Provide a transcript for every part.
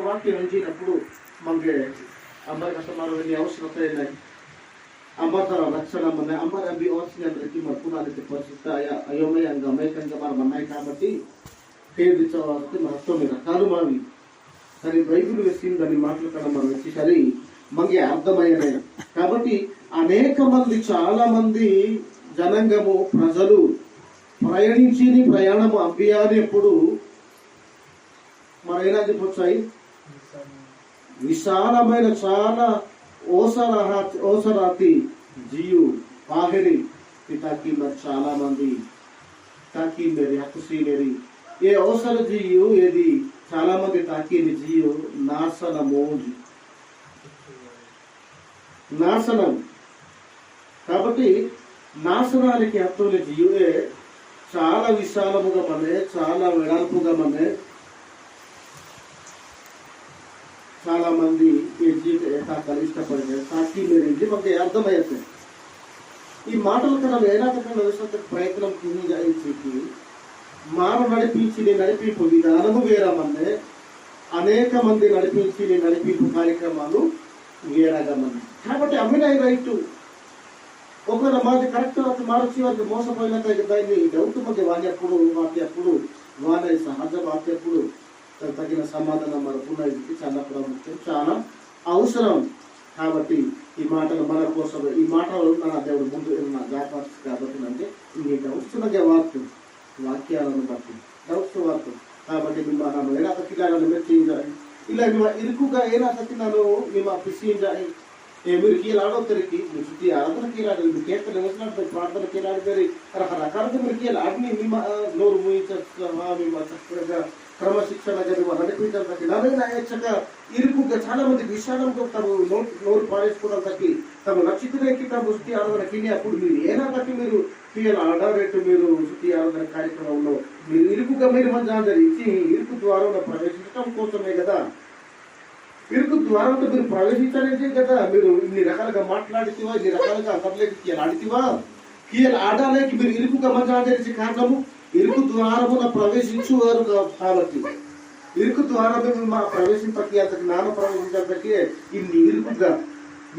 ವಾಕ್ಯ ಹಂಚಿನప్పుడు ನಮಗೆ ಅಂಬರ್ ಕಸ್ಟಮರ್ ಅವಶ್ಯಕತೆ ಇಲ್ಲ ಅಂಬತರ ರಕ್ಷಣ మన అంబర్ అవి అవసరానికి మర్పునాలితే పరిస్థితి అయోమయంగా అమేకంగా మనం ఉన్నాయి కాబట్టి పేరుచవారికి మహత్వం రకాలు మావి కానీ బైబిల్ వేసిందని మాట్లాడడం మనం వచ్చేసరి మనకి అర్థమైనవి కాబట్టి అనేక మంది చాలా మంది జనాంగము ప్రజలు ప్రయాణించి ప్రయాణము అభ్యాన్ని ఎప్పుడు మరైనా చెప్పొచ్చాయి విశాలమైన చాలా ఓసరాతి జీయు బాహిరి ताकि मैं చాలా మంది ताकि मेरे हकुसी मेरी ये అవసర జీయు ఏది చాలా మంది ताकि జీయు నాశనం కాబట్టి నాశనానికి హత్తుని జీవే చాలా విశాలముగా మనే చాలా వెడల్పుగా మనే చాలా మంది ఈ జీవితం ఇష్టపడినారు తాకి మీరు ఇది మాకు అర్థమవుతుంది ఈ మాటలు మనం ఏనాటకంలో ప్రయత్నం చేసి మాన నడిపింపు విధానము వేరమన్నే అనేక మంది నడిపింపు కార్యక్రమాలు వేరగమని కాబట్టి అమ్మినాయి రైట్ ఒకవేళ మాది కరెక్ట్ మార్చి వారికి మోసపోయిన దాన్ని డౌట్ మధ్య వాణ్యప్పుడు వాక్యప్పుడు వాణి సహజ వాక్యప్పుడు తగిన సమాధానం మనకున్నది చాలా ప్రాముఖ్యం చాలా అవసరం కాబట్టి ఈ మాటలు మన కోసం ఈ మాటలు మన దేవుడు ముందు జాగ్రత్త కాబట్టి అంటే ఈ డౌట్స్ వాక్యాలను బట్టి డౌట్స్ వార్త కాబట్టి మనం ఎలా తక్కిలాలను మెచ్చించాలి ఇలా ఇరుకుగా ఎలా తక్కినాను మేము పిసియించాలి మీరు కీలాడోద్దరికి మీరు చుట్టి ఆరాధన కీలాడు మీరు కేకలు వేసినట్టు ప్రార్థన కీలాడితే రకరకాలుగా మీరు కీలాడిని మేము నోరు మేము చక్కగా క్రమశిక్షణగా నడిపించడానికి నచ్చక ఇరుకుగా చాలా మంది విషాదంతో తమ నోరు పారేసుకోవడం తగ్గి తమ నచ్చితులకి తమ శుద్ధి ఆరాధనకి అప్పుడు మీరు ఏనా బట్టి మీరు తీయాలి ఆడారేట్టు మీరు శుద్ధి ఆరాధన కార్యక్రమంలో మీరు ఇరుకుగా మీరు మంచి అందరి ఇచ్చి ఇరుకు ద్వారా ప్రవేశించడం కోసమే కదా ఇరుకు ద్వారంతో మీరు ప్రవేశించాలంటే కదా మీరు ఇన్ని రకాలుగా మాట్లాడితివా ఇన్ని రకాలుగా సభలోకి ఆడితివా కీయలు ఆడాలేకి మీరు ఇరుకుగా మంచి ఆచరించే కారణము ఇరుకు ద్వారమున ప్రవేశించువారు కాబట్టి ఇరుకు ద్వారమే మా ప్రవేశింపకి అంత జ్ఞానం ప్రవేశించడానికి ఇన్ని ఇరుకుగా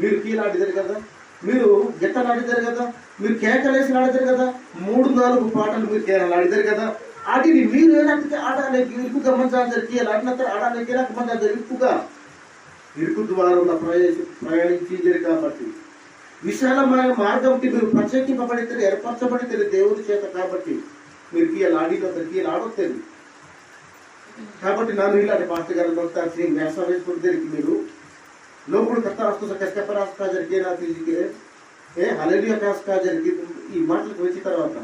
మీరు కీలాడిదారు కదా మీరు గెట్టలాడిదారు కదా మీరు కేకలేసి ఆడిదారు కదా 3-4 పాటలు మీరు కేరళాడిదారు కదా ఆటిని మీరు ఏనాటికి ఆడాలేకి ఇరుకుగా మంచి అందరు కీలాడినంత ఆడాలేకి మంచి అందరు ఇరుకు ద్వారంలో ప్రయాణించేది కాబట్టి విశాలమైన మార్గంకి మీరు ప్రత్యేకింపబడితే ఏర్పరచబడితే దేవుడి చేత కాబట్టి మీరు కీలాడినంత ఆడొద్దండి కాబట్టి నన్ను ఇలాంటి పాస్టర్ గారు వేసుకుంటే మీరు లోపల కష్టపరాస్తా జరిగేలా తీసికే హల్లెలూయా కాస్తా జరిగి ఈ మాటలకు వచ్చిన తర్వాత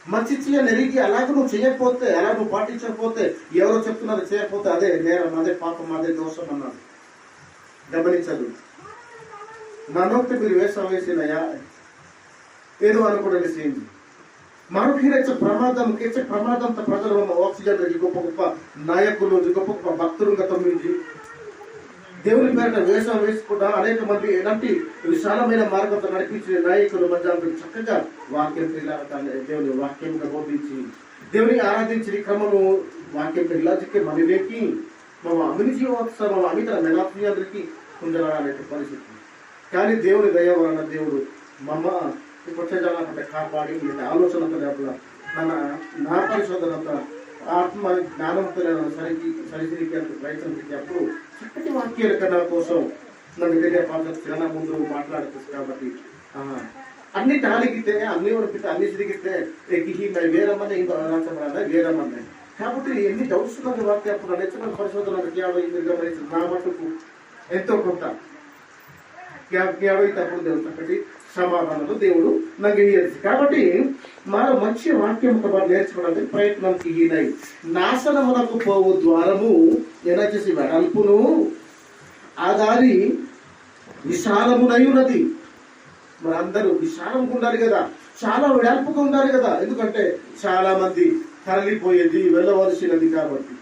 మంచి నెరిగి అలాగ నువ్వు చేయకపోతే అలా నువ్వు పాటించకపోతే ఎవరో చెప్తున్నారు చేయకపోతే అదే నేరం అదే పాపం అదే దోషం అన్నారు గమనించదు మనొకటి మీరు వేసినయా ఏదో అనుకోవడానికి చేయండి మనకి ప్రమాదంతో ప్రజలు ఆక్సిజన్ గొప్ప గొప్ప నాయకులు గొప్ప గొప్ప భక్తులు గతంలో దేవుని పేరిట వేషం వేసుకుంటా అనేక మంది ఎలాంటి విశాలమైన మార్గంతో నడిపించిన నాయకులు మధ్య చక్కగా వాక్యం దేవుని వాక్యంగా బోధించి దేవుని ఆరాధించిన క్రమము వాక్యం ఇలాజికి మనలోకి మా అమిని జీవోత్సవ మా అమిత మెలాప్రియాలకి కుందరాలనే పరిస్థితి కానీ దేవుని దయ వలన దేవుడు మమ్మ ప్రత్యేక కాపాడి ఆలోచనతో లోపల నా పరిశోధనతో ఆత్మ జ్ఞానంతో సరిదిరికే ప్రయత్నం చేసేటప్పుడు చక్కటి వాక్యాల కథ కోసం నన్ను తెలియపాల్సిన చాలా ముందు మాట్లాడుతుంది కాబట్టి అన్ని టాలిగితే అన్ని ఉడిపితే అన్ని తిరిగితే వేరమ్మనే ఇంకా రాసమన్నా వేరమ్మన్నాయి కాబట్టి ఎన్ని డౌట్స్ ఉన్నది వాక్య అప్పుడు అనేక పరిశోధన గమనించి నా మటుకు ఎంతో కొంత అప్పుడు దేవుడు చక్కటి సమాధానాలు దేవుడు నాకు ఇయ్యదు కాబట్టి మనం మంచి వాక్యం నేర్చుకోవడానికి ప్రయత్నానికి ఈనాయి నాశనమునకు పోవు ద్వారము ఎలా చేసి వెడల్పును ఆ దారి విశాలమునై ఉన్నది మరి అందరూ విశాలంగా ఉండాలి కదా చాలా వెడల్పుగా ఉండాలి కదా ఎందుకంటే చాలా మంది తరలిపోయేది వెళ్ళవలసినది కాబట్టి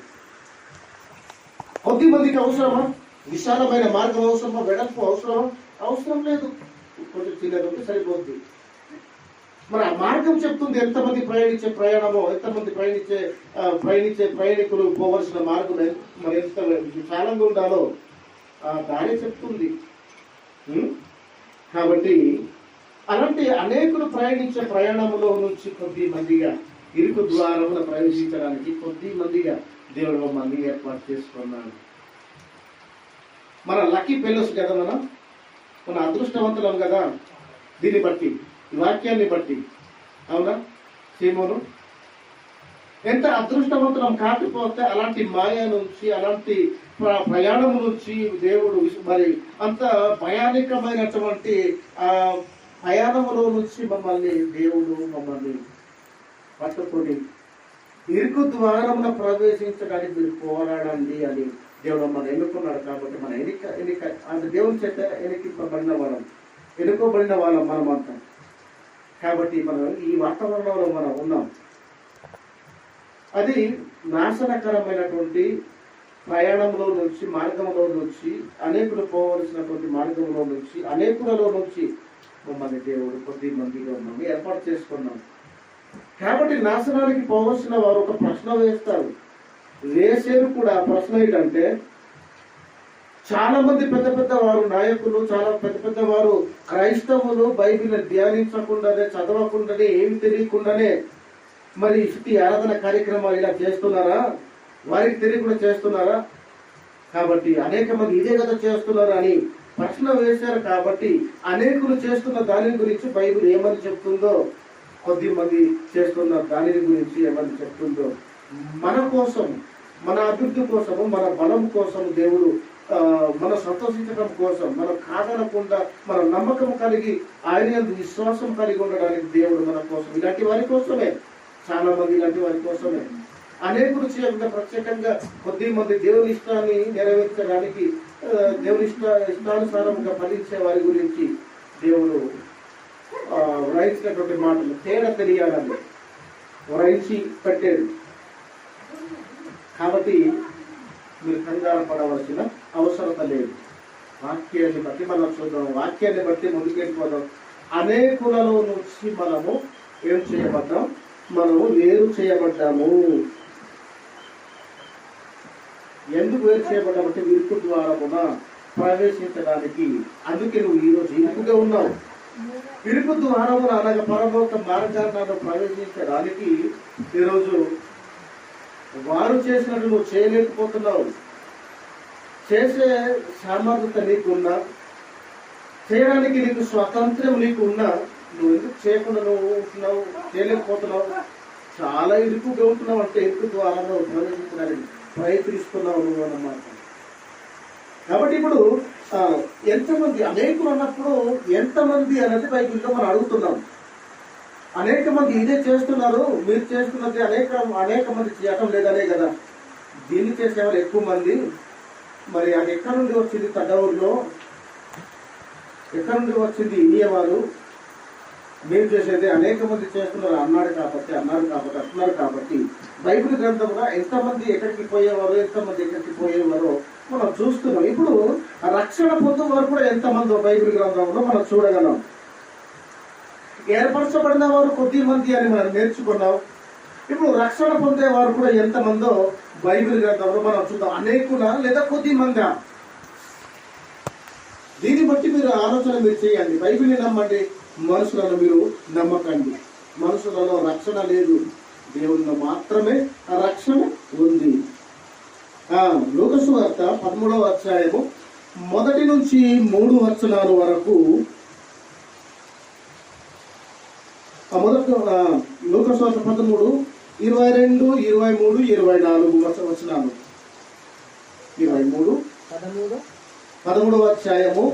కొద్ది మందికి అవసరమా విశాలమైన మార్గం అవసరమా వెడల్పు అవసరమా అవసరం లేదు కొంచెం చిన్నది సరిపోద్ది మరి ఆ మార్గం చెప్తుంది. ఎంతమంది ప్రయాణించే ప్రయాణమో, ఎంతమంది ప్రయాణించే ప్రయాణికులు పోవలసిన మార్గం మరి ఎంత విశాలంగా ఉండాలో ఆ దారి చెప్తుంది. కాబట్టి అలాంటి అనేకులు ప్రయాణించే ప్రయాణంలో నుంచి కొద్ది మందిగా ఇరుకు ద్వారమున ప్రవేశించడానికి కొద్ది మందిగా దేవుడు మమ్మల్ని ఏర్పాటు చేసుకున్నాడు. మన లక్కీ ఫెలోస్ కదా, మన అదృష్టవంతులం కదా. దీన్ని బట్టి, ఈ వాక్యాన్ని బట్టి, అవునా సీమోను? ఎంత అదృష్టవంతులం కాకపోతే అలాంటి మాయ నుంచి, అలాంటి ప్రయాణం నుంచి దేవుడు మరి అంత భయానకమైనటువంటి ఆ ప్రయాణములో నుంచి దేవుడు పట్టుకొని ఇరుకు ద్వారమున ప్రవేశించడానికి మీరు పోరాడండి అని దేవుడు మనం ఎన్నుకున్నాడు. కాబట్టి మన ఎన్నిక అంటే దేవుని చేత ఎన్నుకోబడిన వాళ్ళం మనమంతా. కాబట్టి మనం ఈ వాతావరణంలో మనం ఉన్నాం. అది నాశనకరమైనటువంటి ప్రయాణంలో నుంచి, మార్గంలో నుంచి, అనేకులు పోవలసినటువంటి మార్గంలో నుంచి, అనేకులలో నుంచి మమ్మల్ని దేవుడు కొద్ది మందిగా ఉన్నాము ఏర్పాటు చేసుకున్నాం. కాబట్టి నాశనానికి పోవలసిన వారు ఒక ప్రశ్న వేస్తారు. వేసేరు కూడా ప్రశ్న ఏంటంటే, చాలా మంది పెద్ద పెద్ద వారు నాయకులు, చాలా పెద్ద వారు క్రైస్తవులు బైబిల్ ధ్యానించకుండానే, చదవకుండానే, ఏమి తెలియకుండానే మరి ఇసుటి ఆరాధన కార్యక్రమాలు ఇలా చేస్తున్నారా? వారికి తెలియకుండా చేస్తున్నారా? కాబట్టి అనేక మంది ఇదే కదా చేస్తున్నారు అని ప్రశ్న వేశారు. కాబట్టి అనేకులు చేస్తున్న దాని గురించి బైబిల్ ఏమని చెప్తుందో, కొద్ది మంది చేస్తున్న దాని గురించి ఏమని చెప్తుందో, మన కోసం, మన అభివృద్ధి కోసము, మన బలం కోసం దేవుడు మన సంతోషించడం కోసం, మనం కాదనకుండా మన నమ్మకం కలిగి ఆయన విశ్వాసం కలిగి ఉండడానికి దేవుడు మన కోసం, ఇలాంటి వారి కోసమే, చాలా మంది ఇలాంటి వారి కోసమే, అనేకులు చేయకుండా ప్రత్యేకంగా కొద్ది మంది దేవుని ఇష్టాన్ని నెరవేర్చడానికి, దేవుని ఇష్టానుసారంగా ఫలించే వారి గురించి దేవుడు వ్రాయించినటువంటి మాటలు తేడా తెలియాలని వ్రాయించి పెట్టాడు. కాబట్టి మీరు కంగారు పడవలసిన అవసరత లేదు. వాక్యాన్ని బట్టి మనం చూద్దాం, వాక్యాన్ని బట్టి ముందుకెళ్ళిపోదాం. అనేకులలో నుంచి మనము ఏం చేయబడ్డాం? మనము వేరు చేయబడ్డాము. ఎందుకు వేరు చేయబడ్డామంటే ఇరుకు ద్వారమున ప్రవేశించడానికి. అందుకే నువ్వు ఈరోజు ఇరుకుగా ఉన్నావు. ఇరుకు ద్వారమున అనగా పరలోక మార్గాన్ని ప్రవేశించడానికి ఈరోజు వారు చేసినట్టు నువ్వు చేయలేకపోతున్నావు. చేసే సామర్థ్యత నీకున్నా, చేయడానికి నీకు స్వాతంత్ర్యం నీకున్నా, నువ్వు ఎందుకు చేయకుండా నువ్వు ఉంటున్నావు, చేయలేకపోతున్నావు? చాలా ఇరుకుగా ఉంటున్నావు. అంటే ఇరుకు ద్వారా ప్రవేశించడానికి ప్రయత్నిస్తున్నావు నువ్వు అన్నమాట. కాబట్టి ఇప్పుడు ఎంతమంది, అనేకులు అన్నప్పుడు ఎంతమంది అనేది బైబిల్లో మనం అడుగుతున్నాం. అనేక మంది ఇదే చేస్తున్నారు, మీరు చేస్తున్నది అనేక మంది చేయటం లేదనే కదా. దీన్ని చేసేవాళ్ళు ఎక్కువ మంది. మరి అది ఎక్కడి నుండి వచ్చింది? తడ్డూరులో ఎక్కడి నుండి వచ్చింది? ఇండియా వారు మేము చేసేది అనేక మంది చేస్తున్నారు అన్నారు కాబట్టి బైబిల్ గ్రంథంలో ఎంతమంది ఎక్కడికి పోయేవారు, ఎంతమంది ఎక్కడికి పోయేవారో మనం చూస్తున్నాం. ఇప్పుడు రక్షణ పొందే వారు కూడా ఎంతమందో బైబిల్ గ్రంథంలో మనం చూడగలం. ఏర్పరచబడిన వారు కొద్ది మంది అని మనం నేర్చుకున్నాం. ఇప్పుడు రక్షణ పొందేవారు కూడా ఎంతమందో బైబిల్ గ్రంథంలో మనం చూద్దాం. అనేకులా లేదా కొద్ది మందా? దీన్ని బట్టి మీరు ఆలోచన మీరు చేయండి. బైబిల్ని నమ్మండి, మనుషులను మీరు నమ్మకండి. మనుషులలో రక్షణ లేదు, దేవునిలో మాత్రమే రక్షణ ఉంది. లూకా సువార్త 13వ అధ్యాయము 1 నుంచి 3 వచనాల వరకు. లూకా సువార్త 13, 22, 23, 24 వచనాలు. 13వ అధ్యాయము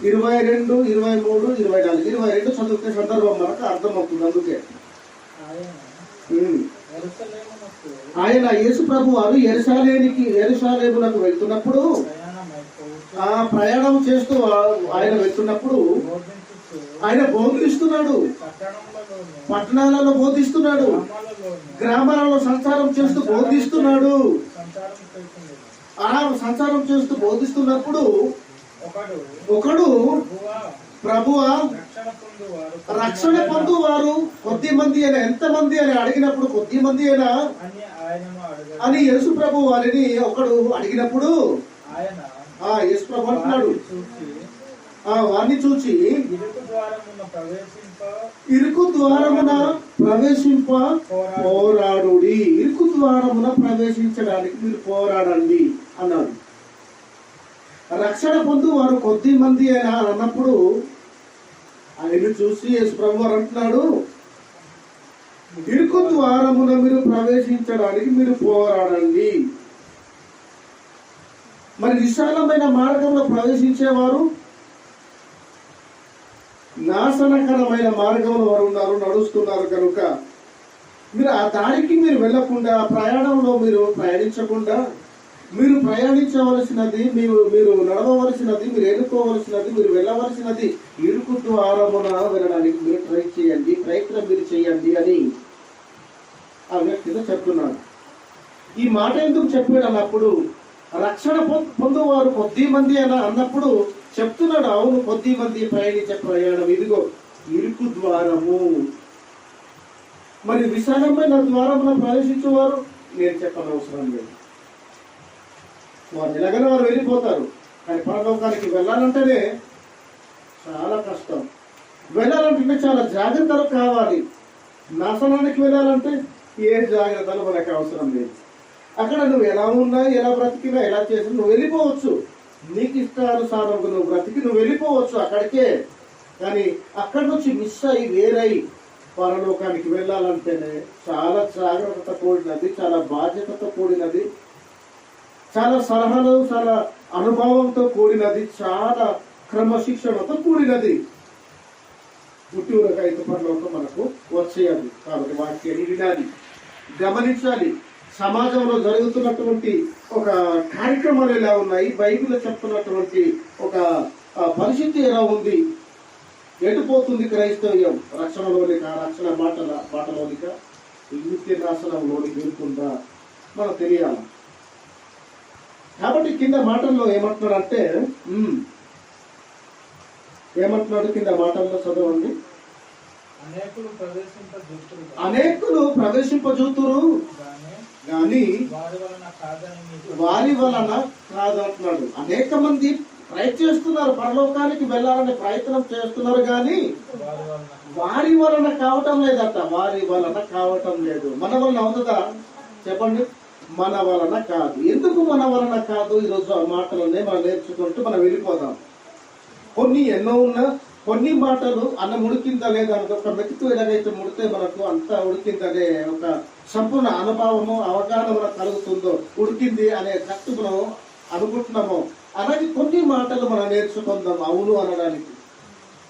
22, 23, 24. 22 చదివితే సందర్భం మనకు అర్థమవుతుంది. అందుకే ఆయన యేసు ప్రభు వారు యెరూషలేమునకు వెళ్తున్నప్పుడు, ఆ ప్రయాణం చేస్తూ ఆయన వెళ్తున్నప్పుడు ఆయన బోధిస్తున్నాడు. పట్టణాలలో బోధిస్తున్నాడు, గ్రామాలలో సంచారం చేస్తూ బోధిస్తున్నాడు. ఆ సంచారం చేస్తూ బోధిస్తున్నప్పుడు ఒకడు ప్రభువా రక్షణ పొందు వారు కొద్ది మంది అని, ఎంత మంది అని అడిగినప్పుడు కొద్ది మంది అయినా అని యేసు ప్రభు వారిని ఒకడు అడిగినప్పుడు యేసు ప్రభు అంటున్నాడు, వారిని చూచి ఇరుకు ద్వారమున ప్రవేశింప పోరాడుడి, ఇరుకు ద్వారమున ప్రవేశించడానికి మీరు పోరాడండి అన్నాడు. రక్షణ పొందు వారు కొద్ది మంది అయినా అన్నప్పుడు ఆయన చూసి యేసు ప్రభు వారు అంటున్నాడు, ఇరుకు ద్వారమున మీరు ప్రవేశించడానికి మీరు పోరాడండి. మరి విశాలమైన మార్గంలో ప్రవేశించేవారు నాశనకరమైన మార్గంలో వారు ఉన్నారు, నడుస్తున్నారు. కనుక మీరు ఆ దారికి మీరు వెళ్లకుండా, ఆ ప్రయాణంలో మీరు ప్రయాణించకుండా, మీరు ప్రయాణించవలసినది, మీరు నడవవలసినది, మీరు ఎన్నుకోవలసినది, మీరు వెళ్ళవలసినది ఇరుకు ద్వారమున వెళ్ళడానికి మీరు ట్రై చేయండి, ప్రయత్నం మీరు చేయండి అని ఆ వ్యక్తితో చెప్తున్నాడు. ఈ మాట ఎందుకు చెప్పాడు అన్నప్పుడు, రక్షణ పొందువారు కొద్ది మంది అని అన్నప్పుడు చెప్తున్నాడు. అవును, కొద్ది మంది ప్రయాణించే ప్రయాణం ఇదిగో ఇరుకు ద్వారము. మరి విశాలమైన ద్వారమున ప్రవేశించేవారు నేను చెప్పనవసరం లేదు, వారు ఎలాగైనా వారు వెళ్ళిపోతారు. కానీ పరలోకానికి వెళ్ళాలంటేనే చాలా కష్టం, వెళ్ళాలంటే చాలా జాగ్రత్తలు కావాలి. నాశనానికి వెళ్ళాలంటే ఏ జాగ్రత్తలు మనకు అవసరం లేదు. అక్కడ నువ్వు ఎలా ఉన్నా, ఎలా బ్రతికినా, ఎలా చేసినా నువ్వు వెళ్ళిపోవచ్చు. నీకు ఇష్టానుసారంగా నువ్వు బ్రతికి నువ్వు వెళ్ళిపోవచ్చు అక్కడికే. కానీ అక్కడి నుంచి మిస్ అయ్యి వేరై పరలోకానికి వెళ్ళాలంటేనే చాలా జాగ్రత్తతో కూడినది, చాలా బాధ్యతతో కూడినది, చాలా సలహాలు, చాలా అనుభవంతో కూడినది, చాలా క్రమశిక్షణతో కూడినది. పుట్టూరకైతే పరలోకం మనకు వచ్చేయాలి. కాబట్టి వాక్యాన్ని వినాలి, గమనించాలి. సమాజంలో జరుగుతున్నటువంటి ఒక కార్యక్రమాలు ఎలా ఉన్నాయి, బైబిల్లో చెప్తున్నటువంటి ఒక పరిస్థితి ఎలా ఉంది, ఎటుపోతుంది క్రైస్తవ్యం, రక్షణలోనిక, రక్షణ బాటలోనిక, నిత్య నాశనంలోనికి వెళ్తుందా మనకు తెలియాలి. కాబట్టి కింద మాటల్లో ఏమంటున్నాడంటే, ఏమంటున్నాడు కింద మాటల్లో చదవండి. అనేకులు ప్రవేశింపజూతురు గాని వారి వలన కాదంటున్నాడు. అనేక మంది ప్రయత్నిస్తున్నారు, పరలోకానికి వెళ్ళాలని ప్రయత్నం చేస్తున్నారు, కానీ వారి వలన కావటం లేదట. వారి వలన కావటం లేదు. మన వలన అవుతుందా చెప్పండి? మన వలన కాదు. ఎందుకు మన వలన కాదు? ఈరోజు ఆ మాటలనే మనం నేర్చుకుంటూ మనం వెళ్ళిపోదాం. కొన్ని ఎన్నో ఉన్నా, కొన్ని మాటలు అన్న ఉడికిందా లేదా అంటే, ఒక మెతుకు ఎలాగైతే ముడితే మనకు అంత ఉడికిందనే ఒక సంపూర్ణ అనుభవము, అవగాహన మనకు కలుగుతుందో, ఉడికింది అనే కట్టు మనం అనుకుంటున్నామో, అలాగే కొన్ని మాటలు మనం నేర్చుకుందాం అవును అనడానికి.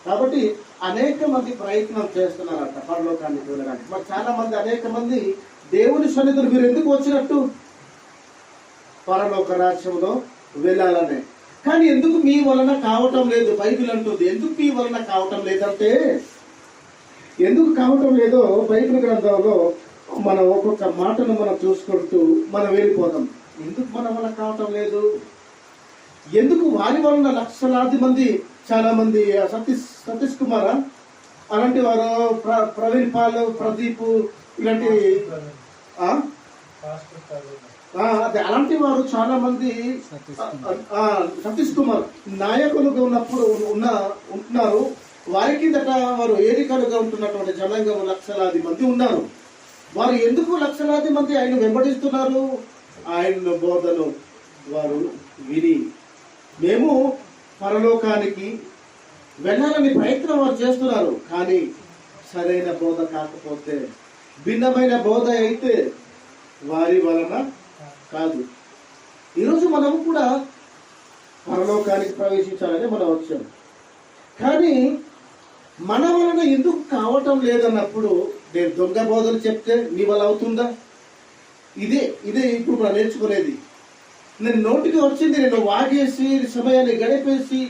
కాబట్టి అనేక మంది ప్రయత్నం చేస్తున్నారట పరలోకానికి వెళ్ళడానికి. మరి చాలా మంది, అనేక మంది దేవుని సన్నిధిలో మీరు ఎందుకు వచ్చినట్టు? పరలోక రాజ్యంలో వెళ్ళాలనే. కానీ ఎందుకు మీ వలన కావటం లేదు? బైబిల్ అంటుంది ఎందుకు మీ వలన కావటం లేదంటే, ఎందుకు కావటం లేదో బైబిల్ గ్రంథంలో మనం ఒక్కొక్క మాటను మనం చూసుకుంటూ మనం వెళ్ళిపోతాం. ఎందుకు మన వలన కావటం లేదు? ఎందుకు వారి వలన లక్షలాది మంది, చాలా మంది, సతీష్ కుమార్ అలాంటి వారు, ప్రవీణ్ పాల్, ప్రదీప్, ఇలాంటి అదే అలాంటి వారు చాలా మంది, సతీష్ కుమార్ నాయకులుగా ఉంటున్నారు. వారి కిందట వారు ఏరికలుగా ఉంటున్నటువంటి జనాంగం లక్షలాది మంది ఉన్నారు. వారు ఎందుకు లక్షలాది మంది ఆయన వెంబడిస్తున్నారు? ఆయన బోధను వారు విని మేము పరలోకానికి వెళ్ళాలని ప్రయత్నం వారు చేస్తున్నారు. కానీ సరైన బోధ కాకపోతే, భిన్నమైన బోధ అయితే వారి వలన కాదు. ఈరోజు మనము కూడా పరలోకానికి ప్రవేశించాలని మనం వచ్చాం. కానీ మన వలన ఎందుకు కావటం లేదన్నప్పుడు, నేను దొంగ బోధలు చెప్తే నీ వల్ల అవుతుందా? ఇదే ఇప్పుడు మనం నేర్చుకునేది. నేను నోటికి వచ్చింది నేను వాగేసి సమయాన్ని గడిపేసి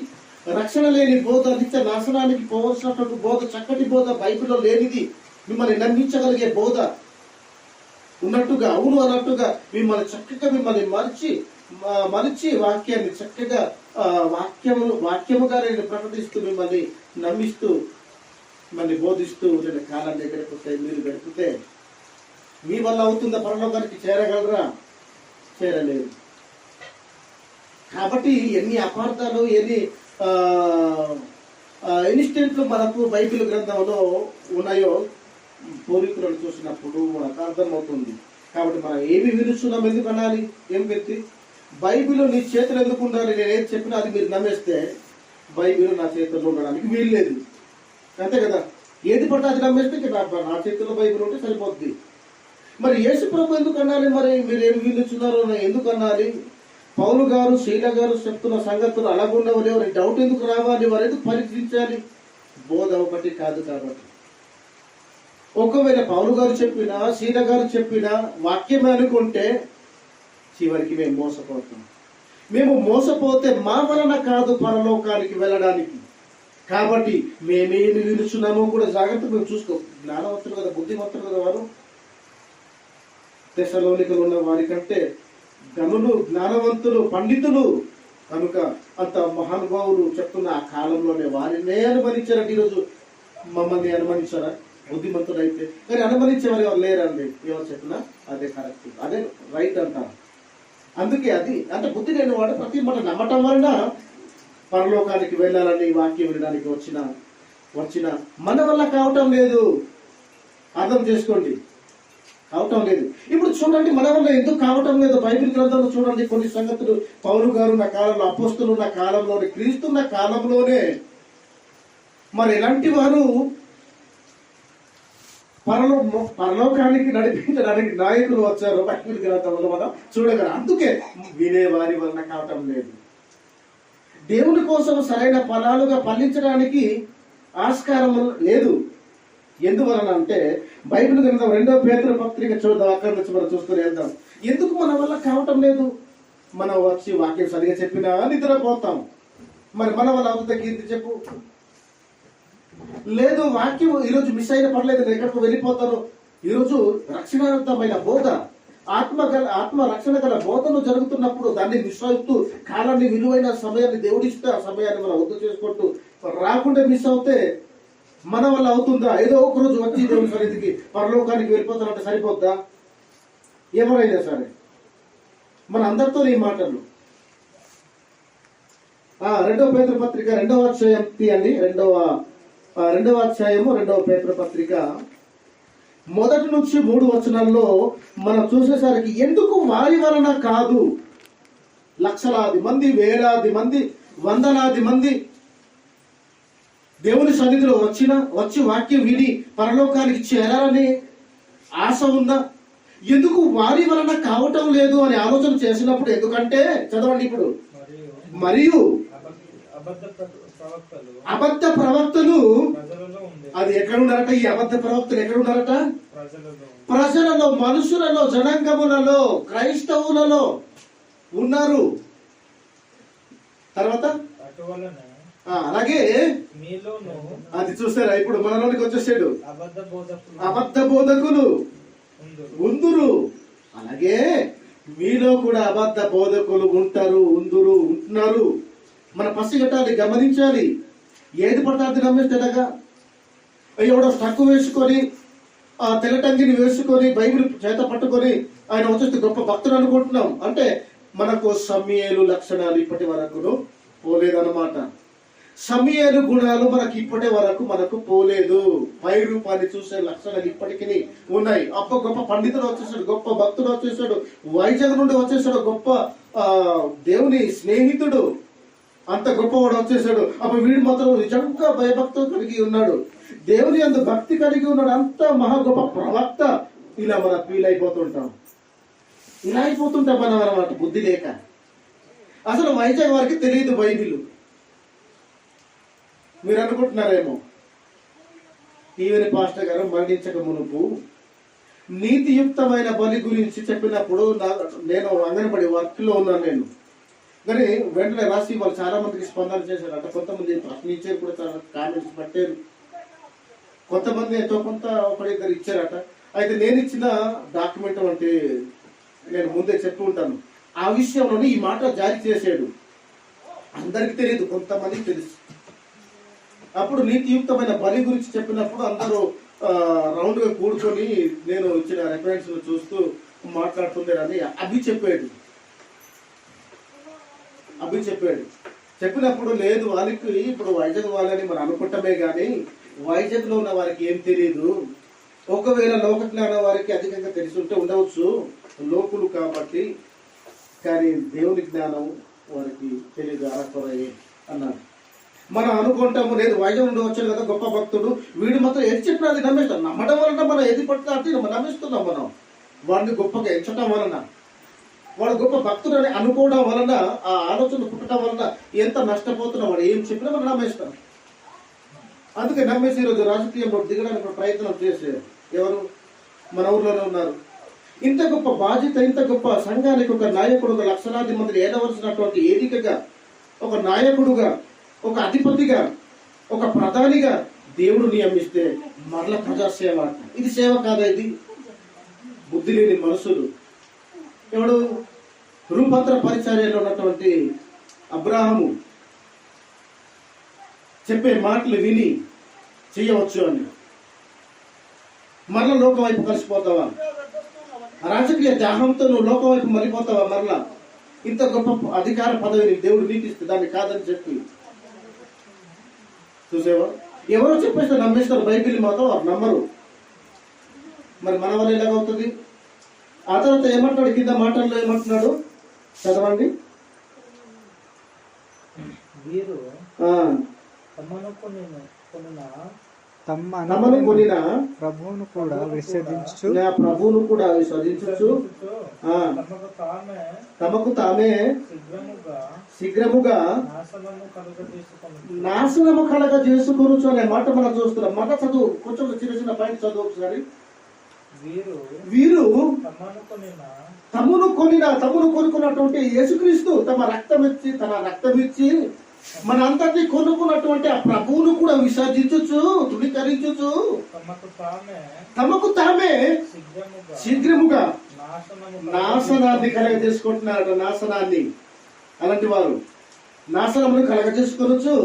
రక్షణ లేని బోధ, నిత్య నాశనానికి పోవలసినటువంటి బోధ, చక్కటి బోధ, బైబిల్లో లేనిది, మిమ్మల్ని నమ్మించగలిగే బోధ ఉన్నట్టుగా, అవును అన్నట్టుగా మిమ్మల్ని చక్కగా మిమ్మల్ని మర్చి మలిచి వాక్యాన్ని చక్కగా వాక్యముగా నేను ప్రకటిస్తూ మిమ్మల్ని నమ్మిస్తూ మిమ్మల్ని బోధిస్తూ నేను కాలాన్ని గడిపితే మీరు గడిపితే మీ వల్ల అవుతుందా పరలోకానికి చేరగలరా? చేరలేదు. కాబట్టి ఎన్ని అపార్థాలు, ఎన్ని ఇన్స్టెంట్లు మనకు బైబిల్ గ్రంథంలో ఉన్నాయో పూర్వీకులను చూసినప్పుడు మనకు అర్థమవుతుంది. కాబట్టి మనం ఏమి వినుస్తున్నాం, ఎందుకు అనాలి? ఏం వ్యక్తి బైబిల్ నీ చేతులు ఎందుకు ఉండాలి? నేను ఏది చెప్పినా అది మీరు నమ్మేస్తే బైబిల్ నా చేతుల్లో ఉండడానికి వీల్లేదు. అంతే కదా? ఏది పట్ట అది నమ్మేస్తే నా చేతుల్లో బైబిల్ ఉంటే సరిపోద్ది. మరి యేసు ప్రభు ఎందుకు అనాలి? మరి మీరు ఏమి వినుచున్నారో ఎందుకు అనాలి? పౌలు గారు, శీల గారు చెప్తున్న సంగతులు అలాగున్నవని ఎవరి డౌట్ ఎందుకు రావాలి? వారు ఎందుకు పరీక్షించాలి? బోధ ఒకటి కాదు కాబట్టి. ఒకవేళ పౌలు గారు చెప్పినా, శీల గారు చెప్పినా వాక్యం అనుకుంటే చివరికి మేము మోసపోతాం. మేము మోసపోతే మా వలన కాదు పరలోకానికి వెళ్ళడానికి. కాబట్టి మేమేమి వినుచున్నామో కూడా జాగ్రత్తగా మేము చూసుకో. జ్ఞానవంతులు కదా, బుద్ధిమంతులు కదా వారు. తెస్సలోనికలో ఉన్న వారికంటే గనులు, జ్ఞానవంతులు, పండితులు కనుక అంత మహానుభావులు చెప్తున్న ఆ కాలంలోనే వారినే అనుమతించారంటే ఈరోజు మమ్మల్ని అనుమతించారా? బుద్ధిమంతుడు అయితే. కానీ అనుమతించేవారు ఎవరు లేరండి. ఎవరు చెప్పినా అదే కరెక్ట్, అదే రైట్ అంటారు. అందుకే అది అంటే బుద్ధి లేని వాడు ప్రతి మాట నమ్మటం వలన పరలోకానికి వెళ్ళాలని వాక్యం వినడానికి వచ్చిన మన వల్ల కావటం లేదు. అర్థం చేసుకోండి, కావటం లేదు. ఇప్పుడు చూడండి, మన వల్ల ఎందుకు కావటం లేదు? బైబిల్ గ్రంథంలో చూడండి కొన్ని సంగతులు. పౌలు గారు ఉన్న కాలంలో, అపోస్తలులు ఉన్న కాలంలోనే, క్రీస్తున్న కాలంలోనే మరి ఎలాంటి వారు పరలోకానికి నడిపించడానికి నాయకులు వచ్చారు బైబిల్ గ్రంథంలో మనం చూడగలం. అందుకే వినేవారి వలన కావటం లేదు. దేవుని కోసం సరైన ఫలాలుగా ఫలించడానికి ఆస్కారం లేదు. ఎందువలన అంటే బైబిల్ గ్రంథం 2వ పేతురు పత్రిక చూద్దాం. అక్కడి నుంచి మనం చూస్తూనే వెళ్దాం. ఎందుకు మన వల్ల కావటం లేదు? మనం వచ్చి వాక్యం సరిగా చెప్పినా నిద్రపోతాం. మరి మన వల్ల అవుతుంది కీర్తి చెప్పు. లేదు, వాక్యం ఈరోజు మిస్ అయిన పర్లేదు, నేను ఎక్కడికి వెళ్ళిపోతాను. ఈరోజు రక్షణార్థమైన బోధ, ఆత్మ రక్షణ గల బోధను జరుగుతున్నప్పుడు దాన్ని మిస్ అవుతూ కాలాన్ని, విలువైన సమయాన్ని దేవుడిస్తే ఆ సమయాన్ని మనం వద్దు చేసుకుంటూ రాకుండా మిస్ అవుతే మన వల్ల అవుతుందా? ఏదో ఒక రోజు వచ్చి దేవుని సన్నిధికి పరలోకానికి వెళ్ళిపోతానంటే సరిపోద్దా? ఎవరైనా సరే మన అందరితో ఈ మాటలు. 2వ పేతురు పత్రిక 2వ అధ్యాయం తీయండి. 2వ అధ్యాయము 2వ పేతురు పత్రిక 1 నుంచి 3 వచనాల్లో మనం చూసేసరికి ఎందుకు వారి వలన కాదు లక్షలాది మంది, వేలాది మంది, వందలాది మంది దేవుని సన్నిధిలో వచ్చి వాక్యం విని పరలోకానికి చేరాలని ఆశ ఉన్నా ఎందుకు వారి వలన కావటం లేదు అని ఆలోచన చేసినప్పుడు, ఎందుకంటే చదవండి ఇప్పుడు, మరియు అబద్ధ ప్రవక్తలు అది ఎక్కడున్నారట? ఈ అబద్ధ ప్రవక్తలు ఎక్కడున్నారట? ప్రజలలో, మనుషులలో, జనాంగములలో, క్రైస్తవులలో ఉన్నారు. తర్వాత అలాగే అది చూసారా, ఇప్పుడు మనలోనికి వచ్చేసాడు. అబద్ధ బోధకులు ఉందురు. అలాగే మీలో కూడా అబద్ధ బోధకులు ఉంటున్నారు. మన పసిగట్టాలి, గమనించాలి. ఏది పట్టాది నమ్మేస్తేనగా ఎవడో స్టక్ వేసుకొని, ఆ తెల్లటంగిని వేసుకొని, బైబిల్ చేత పట్టుకొని ఆయన వచ్చేస్తే గొప్ప భక్తుడు అనుకుంటున్నాం. అంటే మనకు సమూయేలు లక్షణాలు ఇప్పటి వరకు పోలేదన్నమాట. సమూయేలు గుణాలు మనకి ఇప్పటి వరకు మనకు పోలేదు. పై రూపాన్ని చూసే లక్షణాలు ఇప్పటికీ ఉన్నాయి. గొప్ప పండితుడు వచ్చేసాడు, గొప్ప భక్తుడు వచ్చేసాడు, వైజాగ్ నుండి వచ్చేసాడు, గొప్ప దేవుని స్నేహితుడు, అంత గొప్పవాడు వచ్చేసాడు. అప్పుడు వీడు మాత్రం నిజంగా భయభక్తులు కలిగి ఉన్నాడు, దేవుని అంత భక్తి కలిగి ఉన్నాడు, అంత మహా గొప్ప ప్రవక్త. ఇలా మనం ఫీల్ అయిపోతుంటాం. ఇలా అయిపోతుంటాం మనం అన్నమాట, బుద్ధి లేక. అసలు వైజాగ్ వారికి తెలియదు బైబిల్. మీరు అనుకుంటున్నారేమో, ఈవెన్ పాస్టర్ గారు మరణించక మునుపు నీతియుక్తమైన బలి గురించి చెప్పినప్పుడు నేను అంగన్వాడీ వర్క్ లో ఉన్నాను నేను. కానీ వెంటనే రాసి వాళ్ళు చాలా మందికి స్పందన చేశారు. అంటే కొంతమంది ప్రశ్నించారు కూడా, చాలా కామెంట్స్ పెట్టారు. కొంతమంది ఎంతో కొంత ఒకరిద్దరు ఇచ్చారట. అయితే నేను ఇచ్చిన డాక్యుమెంట్ అంటే నేను ముందే చెప్పి ఉంటాను, ఆ విషయంలోనే ఈ మాట జారీ చేశాడు. అందరికి తెలియదు, కొంతమందికి తెలుసు. అప్పుడు నీతియుక్తమైన బలి గురించి చెప్పినప్పుడు అందరూ రౌండ్ గా కూడుకొని నేను ఇచ్చిన రెఫరెన్స్ చూస్తూ మాట్లాడుతుండేనని అభి చెప్పాడు. చెప్పినప్పుడు లేదు, వాళ్ళకి ఇప్పుడు వైజాగ్ వాళ్ళని మనం అనుకుంటమే గాని వైజాగ్ లో ఉన్న వారికి ఏం తెలియదు. ఒకవేళ లోక జ్ఞానం వారికి అధికంగా తెలిసి ఉంటే ఉండవచ్చు, లోకులు కాబట్టి, కానీ దేవుని జ్ఞానం వారికి తెలియదు, అరకొరయే అన్నాడు. మనం అనుకుంటాము లేదు వైజాగ్ నుండి వచ్చాడు కదా గొప్ప భక్తుడు, వీడు మాత్రం ఏది చెప్పినా అది నమ్మేస్తాం. నమ్మడం వలన మనం ఏది పడితే అది నమ్మిస్తున్నాం. మనం వాడిని గొప్పగా ఎంచడం వలన, వాడు గొప్ప భక్తుడు అని అనుకోవడం వలన, ఆ ఆలోచన పుట్టడం వలన ఎంత నష్టపోతున్నా వాడు ఏం చెప్పినా మనం నమ్మేస్తాం. అందుకే నమ్మేసి ఈరోజు రాజకీయంలో దిగడానికి ప్రయత్నం చేశారు. ఎవరు? మన ఊర్లోనే ఉన్నారు. ఇంత గొప్ప బాధ్యత, ఇంత గొప్ప సంఘానికి ఒక నాయకుడుగా, లక్షలాది మందిని ఏడవలసినటువంటి ఏదికగా, ఒక నాయకుడుగా, ఒక అధిపతిగా, ఒక ప్రధానిగా దేవుడు నియమిస్తే మరల ప్రజాసేవ. ఇది సేవ కాదా? ఇది బుద్ధి లేని మనుషులు. ఎవడు? రూపాంతర పరిచర్యలో ఉన్నటువంటి అబ్రాహము చెప్పే మాటలు విని చేయవచ్చు అని మరల లోకం వైపు కలిసిపోతావా? రాజకీయ దాహంతో నువ్వు లోకం వైపు మళ్ళీపోతావా? మరలా ఇంత గొప్ప అధికార పదవిని దేవుడు నీకు ఇస్తే దాన్ని కాదని చెప్పి చూసేవా? ఎవరో చెప్పేస్తే నమ్మేస్తారు, బైబిల్ మాత్రం వారు నమ్మరు. మరి మన వల్ల ఎలాగవుతుంది? ఆ తర్వాత ఏమంటాడు? కింద మాటల్లో ఏమంటున్నాడు చదవండి. వీరు తమను కొనిన ప్రభువును కూడా విసర్జించు తమకు తామే శీఘ్రముగా నాశనము కలగ చేసుకొనుచు అనే మాట మనం చూస్తున్నాం. మాట చదువు, కొంచెం చిన్న చిన్న పాయింట్ చదువు ఒకసారి. వీరు తమను కొనుక్కున్నటువంటి యేసుక్రీస్తు తన రక్తమిచ్చి మన అంతటి కొనుక్కున్నటువంటి ఆ ప్రభువును కూడా విసర్జించు, తృణీకరించు, తమకు తామే శీఘ్రముగా నాశనాన్ని కలగ చేసుకుంటున్నారట. నాశనాన్ని, అలాంటి వారు నాశనమును కలగ చేసుకొనొచ్చు.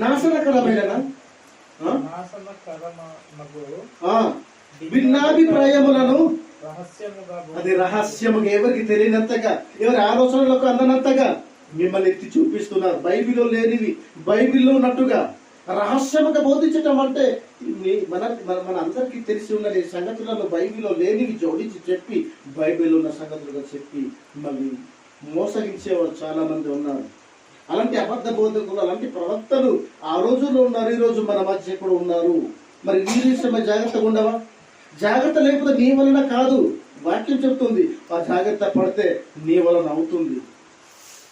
నాశనకరమైన భిన్నాభిప్రాయములను, అది రహస్యముగా ఎవరికి తెలియనంతగా, ఎవరి ఆలోచనలకు అందనంతగా మిమ్మల్ని ఎత్తి చూపిస్తున్నారు. బైబిల్లో లేనివి బైబిల్లో ఉన్నట్టుగా రహస్యముగా బోధించటం అంటే మన అందరికీ తెలిసి ఉన్న సంగతులను బైబిల్లో లేనివి జోడించి చెప్పి, బైబిల్లో ఉన్న సంగతులుగా చెప్పి మళ్ళీ మోసగించేవారు చాలా మంది ఉన్నారు. అలాంటి అబద్ధ బోధకులు, అలాంటి ప్రవక్తలు ఆ రోజుల్లో ఉన్నారు, ఈ రోజు మన మధ్య కూడా ఉన్నారు. మరి నీ విషయమై జాగ్రత్తగా ఉండవా? జాగ్రత్త లేకపోతే నీ వలన కాదు, వాక్యం చెప్తుంది. ఆ జాగ్రత్త పడితే నీ వలన అవుతుంది.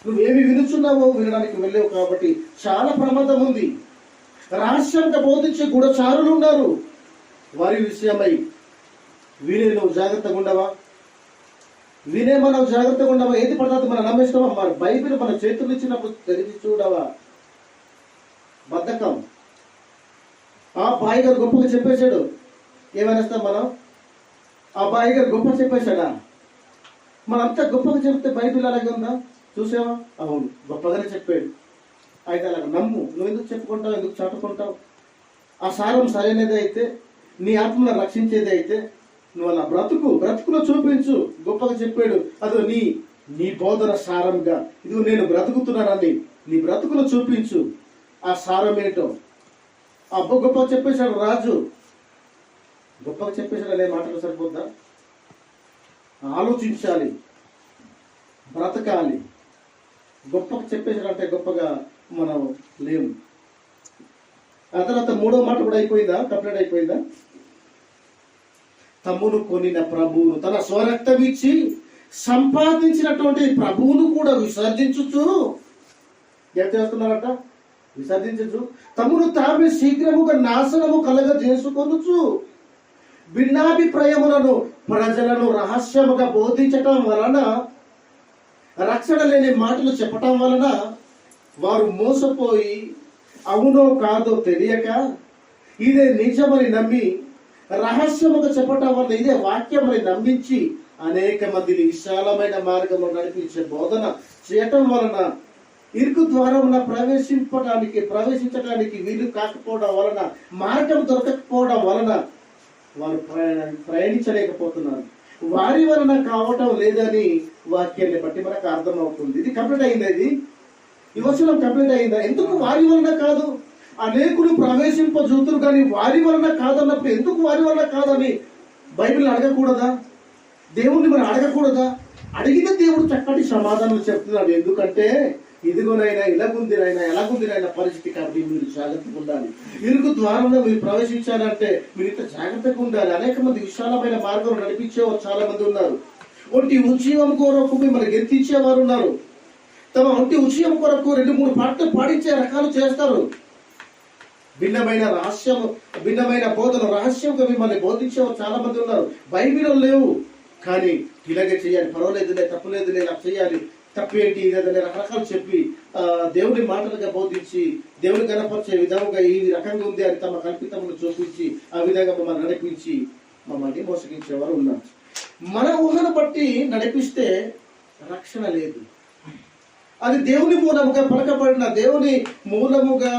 నువ్వేమి వినుచున్నావో వినడానికి వెళ్ళావు కాబట్టి చాలా ప్రమాదం ఉంది. రహస్యంగా బోధించే గూఢచారులు ఉన్నారు. వారి విషయమై వినే నువ్వు జాగ్రత్తగా ఉండవా? మనం జాగ్రత్తగా ఉండవా? ఏది పడతాది మనం నమ్మేస్తావా? మరి బైబిల్ మన చేతులు ఇచ్చినప్పుడు తెరిచి చూడవా? బద్ధకం. ఆ బాయి గారు గొప్పగా చెప్పేశాడు, ఏమనేస్తాం మనం? ఆ బాయి గారు గొప్ప చెప్పేశాడా? మనంతా గొప్పగా చెప్తే బైబిల్ అలాగే ఉందా? చూసావా? అవును, గొప్పగానే చెప్పాడు. అయితే అలాగ నమ్ము. నువ్వు ఎందుకు చెప్పుకుంటావు? ఎందుకు చాటుకుంటావు? ఆ సారం సరైనది అయితే, నీ ఆత్మను రక్షించేది అయితే నువ్వు అలా బ్రతుకులో చూపించు. గొప్పగా చెప్పాడు, అదో నీ బోధన సారంగా, ఇదిగో నేను బ్రతుకుతున్నానని నీ బ్రతుకులో చూపించు. ఆ సారం ఏంటో గొప్పగా చెప్పేశాడు రాజు. గొప్పగా చెప్పేశాడు అనే మాటలు సరిపోద్దా? ఆలోచించాలి, బ్రతకాలి. గొప్పగా చెప్పేశాడంటే గొప్పగా మనం లేము. ఆ తర్వాత మూడో మాట కూడా అయిపోయిందా? కంప్లీట్ అయిపోయిందా? తమ్మును కొనిన ప్రభువును, తన స్వరక్తం ఇచ్చి సంపాదించినటువంటి ప్రభువును కూడా విసర్జించుచు ఏం చేస్తున్నారట? విసర్జించు. తమ్మును తామే శీఘ్రముగా నాశనము కలగ చేసుకొనుచు భిన్నాభిప్రాయములను ప్రజలను రహస్యముగా బోధించటం వలన, రక్షణ లేని మాటలు చెప్పటం వలన వారు మోసపోయి అవునో కాదో తెలియక ఇదే నిజమని నమ్మి రహస్యముగా చెప్పటం వల్ల ఇదే వాక్యం నమ్మించి అనేక మందిని విశాలమైన మార్గంలో నడిపించే బోధన చేయటం వలన ఇరుకు ద్వారమున ప్రవేశించడానికి వీలు కాకపోవడం వలన, మార్గం దొరకకపోవడం వలన వారు ప్రయాణించలేకపోతున్నారు. వారి వలన కావటం లేదని వాక్యాన్ని బట్టి మనకు అర్థమవుతుంది. ఇది కంప్లీట్ అయిందా? ఈ వచనం కంప్లీట్ అయిందా? ఎందుకు వారి వలన కాదు? అనేకులు ప్రవేశింపజూతురు కానీ వారి వలన కాదన్నప్పుడు ఎందుకు వారి వలన కాదని బైబిల్ అడగకూడదా? దేవుణ్ణి మనం అడగకూడదా? అడిగిన దేవుడు చక్కటి సమాధానం చెప్తున్నాడు. ఎందుకంటే ఇదిగోనైనా ఇలాగుందినైనా ఎలాగుందినైనా పరిస్థితి, కాబట్టి మీరు జాగ్రత్తగా ఉండాలి. ఇరుకు ద్వారంలో మీరు ప్రవేశించాలంటే మీరు ఇంత జాగ్రత్తగా ఉండాలి. అనేక మంది విశాలమైన మార్గం నడిపించేవారు చాలా మంది ఉన్నారు. ఒంటి ఉద్యమం కొరకు మిమ్మల్ని గెలిపించేవారు ఉన్నారు. తమ ఒంటి ఉద్యమం కొరకు 2-3 పాటలు పాడించే రకాలు చేస్తారు. భిన్నమైన బోధన రహస్యంగా మిమ్మల్ని బోధించేవారు చాలా మంది ఉన్నారు. బైబిల్లో లేవు కానీ ఇలాగే చేయాలి, పర్వాలేదులే, తప్పులేదులే, ఇలా చేయాలి, తప్పేంటి ఇదేదనే రకరకాలు చెప్పి దేవుని మాటలుగా బోధించి దేవుని గణపరిచే విధంగా ఈ రకంగా ఉంది అని తమ కల్పితములు చూపించి ఆ విధంగా మమ్మల్ని నడిపించి మమ్మల్ని మోసగించేవారు ఉన్నారు. మన ఊహను బట్టి నడిపిస్తే రక్షణ లేదు. అది దేవుని మూలముగా పలకబడిన, దేవుని మూలముగా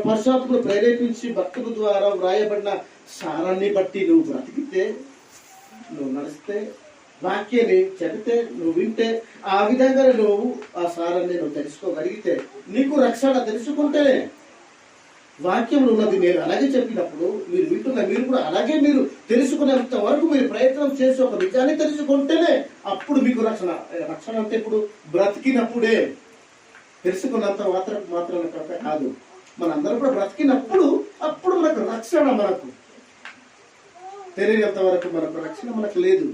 పరిశుద్ధాత్మను ప్రేరేపించి భక్తుల ద్వారా వ్రాయబడిన సారాన్ని బట్టి నువ్వు బ్రతికితే, నువ్వు నడిస్తే, వాక్యాన్ని చెబితే, నువ్వు వింటే, ఆ విధంగా నువ్వు ఆ సారాన్ని నువ్వు తెలుసుకోగలిగితే, నీకు రక్షణ తెలుసుకుంటేనే వాక్యంలో ఉన్నది నేను అలాగే చెప్పినప్పుడు మీరు వింటున్న మీరు కూడా అలాగే మీరు తెలుసుకునేంత వరకు మీరు ప్రయత్నం చేసి ఒక నిజాన్ని తెలుసుకుంటేనే అప్పుడు మీకు రక్షణ. రక్షణ అంటే ఇప్పుడు బ్రతికినప్పుడే, తెలుసుకున్నంత మాత్రం కాదు. మనందరం కూడా బ్రతికినప్పుడు అప్పుడు మనకు రక్షణ. మనకు తెలియనంత వరకు మనకు రక్షణ మనకు లేదు.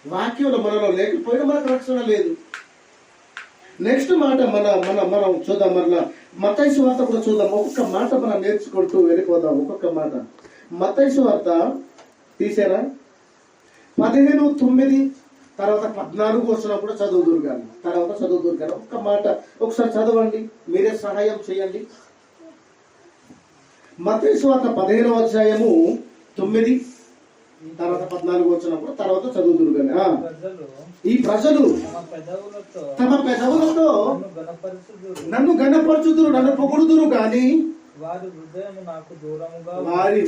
వాక్యంలో మనలో లేకపోయినా మనకు రక్షణ లేదు. నెక్స్ట్ మాట మనం చూద్దాం. మరలా మత్తయి సువార్త కూడా చూద్దాం. ఒక్కొక్క మాట మనం నేర్చుకుంటూ వెళ్ళిపోదాం. ఒక్కొక్క మాట మత్తయి సువార్త తీసారా? 15:9 తర్వాత 14 వచ్చినా కూడా చదువుదురు కానీ ఒక్క మాట ఒకసారి చదవండి, మీరే సహాయం చేయండి. మత్తయి సువార్త 15వ అధ్యాయము 9 తర్వాత 14 వచ్చినప్పుడు తర్వాత చదువుదురు కానీ ఈ ప్రజలు తమ పెదవులతో నన్ను గణపరచుదురు, నన్ను పొగుడుదురు కానీ వారి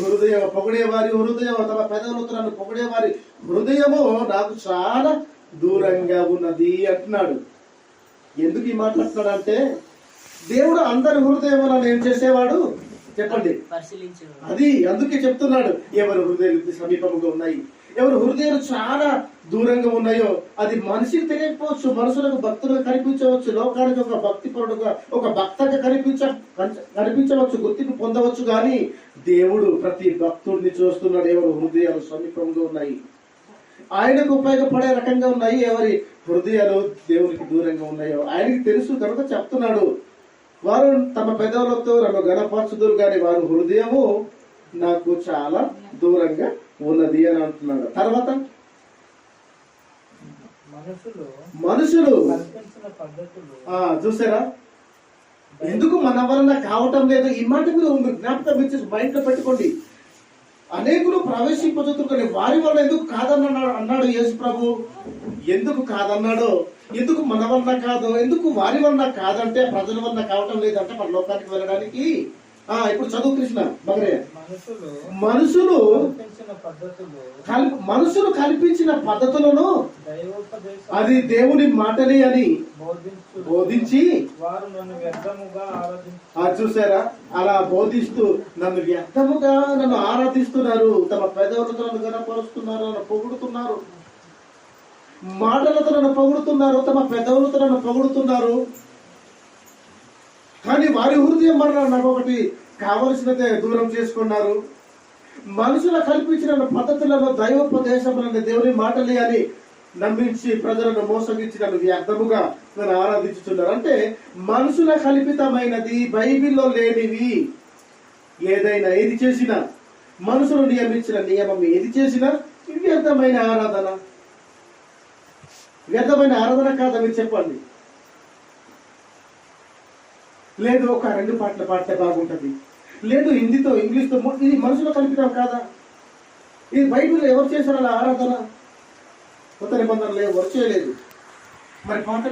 హృదయం పొగిడే వారి హృదయం, తమ పెదవులతో నన్ను పొగిడే వారి హృదయము నాకు చాలా దూరంగా ఉన్నది అంటున్నాడు. ఎందుకు ఈ మాట్లాడుతున్నాడు అంటే, దేవుడు అందరి హృదయములను ఏం చేసేవాడు చెప్పండి, అది అందుకే చెప్తున్నాడు. ఎవరి హృదయాలు సమీపంగా ఉన్నాయి, ఎవరి హృదయాలు చాలా దూరంగా ఉన్నాయో అది మనిషికి తెలియకపోవచ్చు, మనుషులకు భక్తులుగా కనిపించవచ్చు, లోకానికి ఒక భక్తి పరుడుగా ఒక భక్తగా కనిపించవచ్చు, గుర్తింపు పొందవచ్చు. కానీ దేవుడు ప్రతి భక్తుడిని చూస్తున్నాడు. ఎవరి హృదయాలు సమీపంగా ఉన్నాయి, ఆయనకు ఉపయోగపడే రకంగా ఉన్నాయి, ఎవరి హృదయాలు దేవునికి దూరంగా ఉన్నాయో ఆయనకి తెలుసు కనుక చెప్తున్నాడు. వారు తమ పెదవులతో నన్ను గణపరచుదురు కానీ వారి హృదయము నాకు చాలా దూరంగా ఉన్నది అని అంటున్నాడు. తర్వాత మనుషులు చూసారా ఎందుకు మన వలన కావటం లేదు? ఈ మాట మీరు జ్ఞాపకం ఇచ్చి మైండ్ లో పెట్టుకోండి. అనేకులు ప్రవేశింపజుతురు కానీ వారి వల్ల ఎందుకు అన్నాడు యేసు ప్రభు. ఎందుకు కాదన్నాడో, ఎందుకు మన వలన కాదు, ఎందుకు వారి వలన కాదంటే ప్రజల వలన కావటం లేదంటే మన లోకానికి వెళ్ళడానికి. ఇప్పుడు చదువు కృష్ణ మగరయ్య. మనుషులు కల్పించిన పద్ధతులను అది దేవుని మాటలే అని బోధించి చూసారా, అలా బోధిస్తూ నన్ను వ్యర్థముగా నన్ను ఆరాధిస్తున్నారు. తమ పెదవులతో నన్ను గణపరుస్తున్నారు, నన్ను పొగుడుతున్నారు, మాటలతో నన్ను పొగుడుతున్నారు, తమ పెదవులతో నన్ను పొగుడుతున్నారు. కానీ వారి హృదయం మరణ నాకు ఒకటి కావలసినదే దూరం చేసుకున్నారు. మనుషుల కల్పించిన పద్ధతులను దైవోపదేశములను దేవుని మాటలే అని నమ్మించి ప్రజలను మోసగించి నన్ను వ్యర్థముగా నన్ను ఆరాధించుతున్నారు. అంటే మనుషుల కల్పితమైనది, బైబిల్లో లేనివి ఏదైనా ఏది చేసినా, మనుషులు నియమించిన నియమం ఏది చేసినా ఇది వ్యర్థమైన ఆరాధన. వ్యర్థమైన ఆరాధన కాదా మీరు చెప్పండి? లేదు, ఒక 2 పాటలు పాడితే బాగుంటది, లేదు హిందీతో ఇంగ్లీష్తో ఇది మనుషులు కల్పితం కాదా? ఇది బైబిల్లో ఎవరు చేశారు అలా ఆరాధన? కొత్త నిబంధనలు ఎవరు చేయలేదు. మరి పాత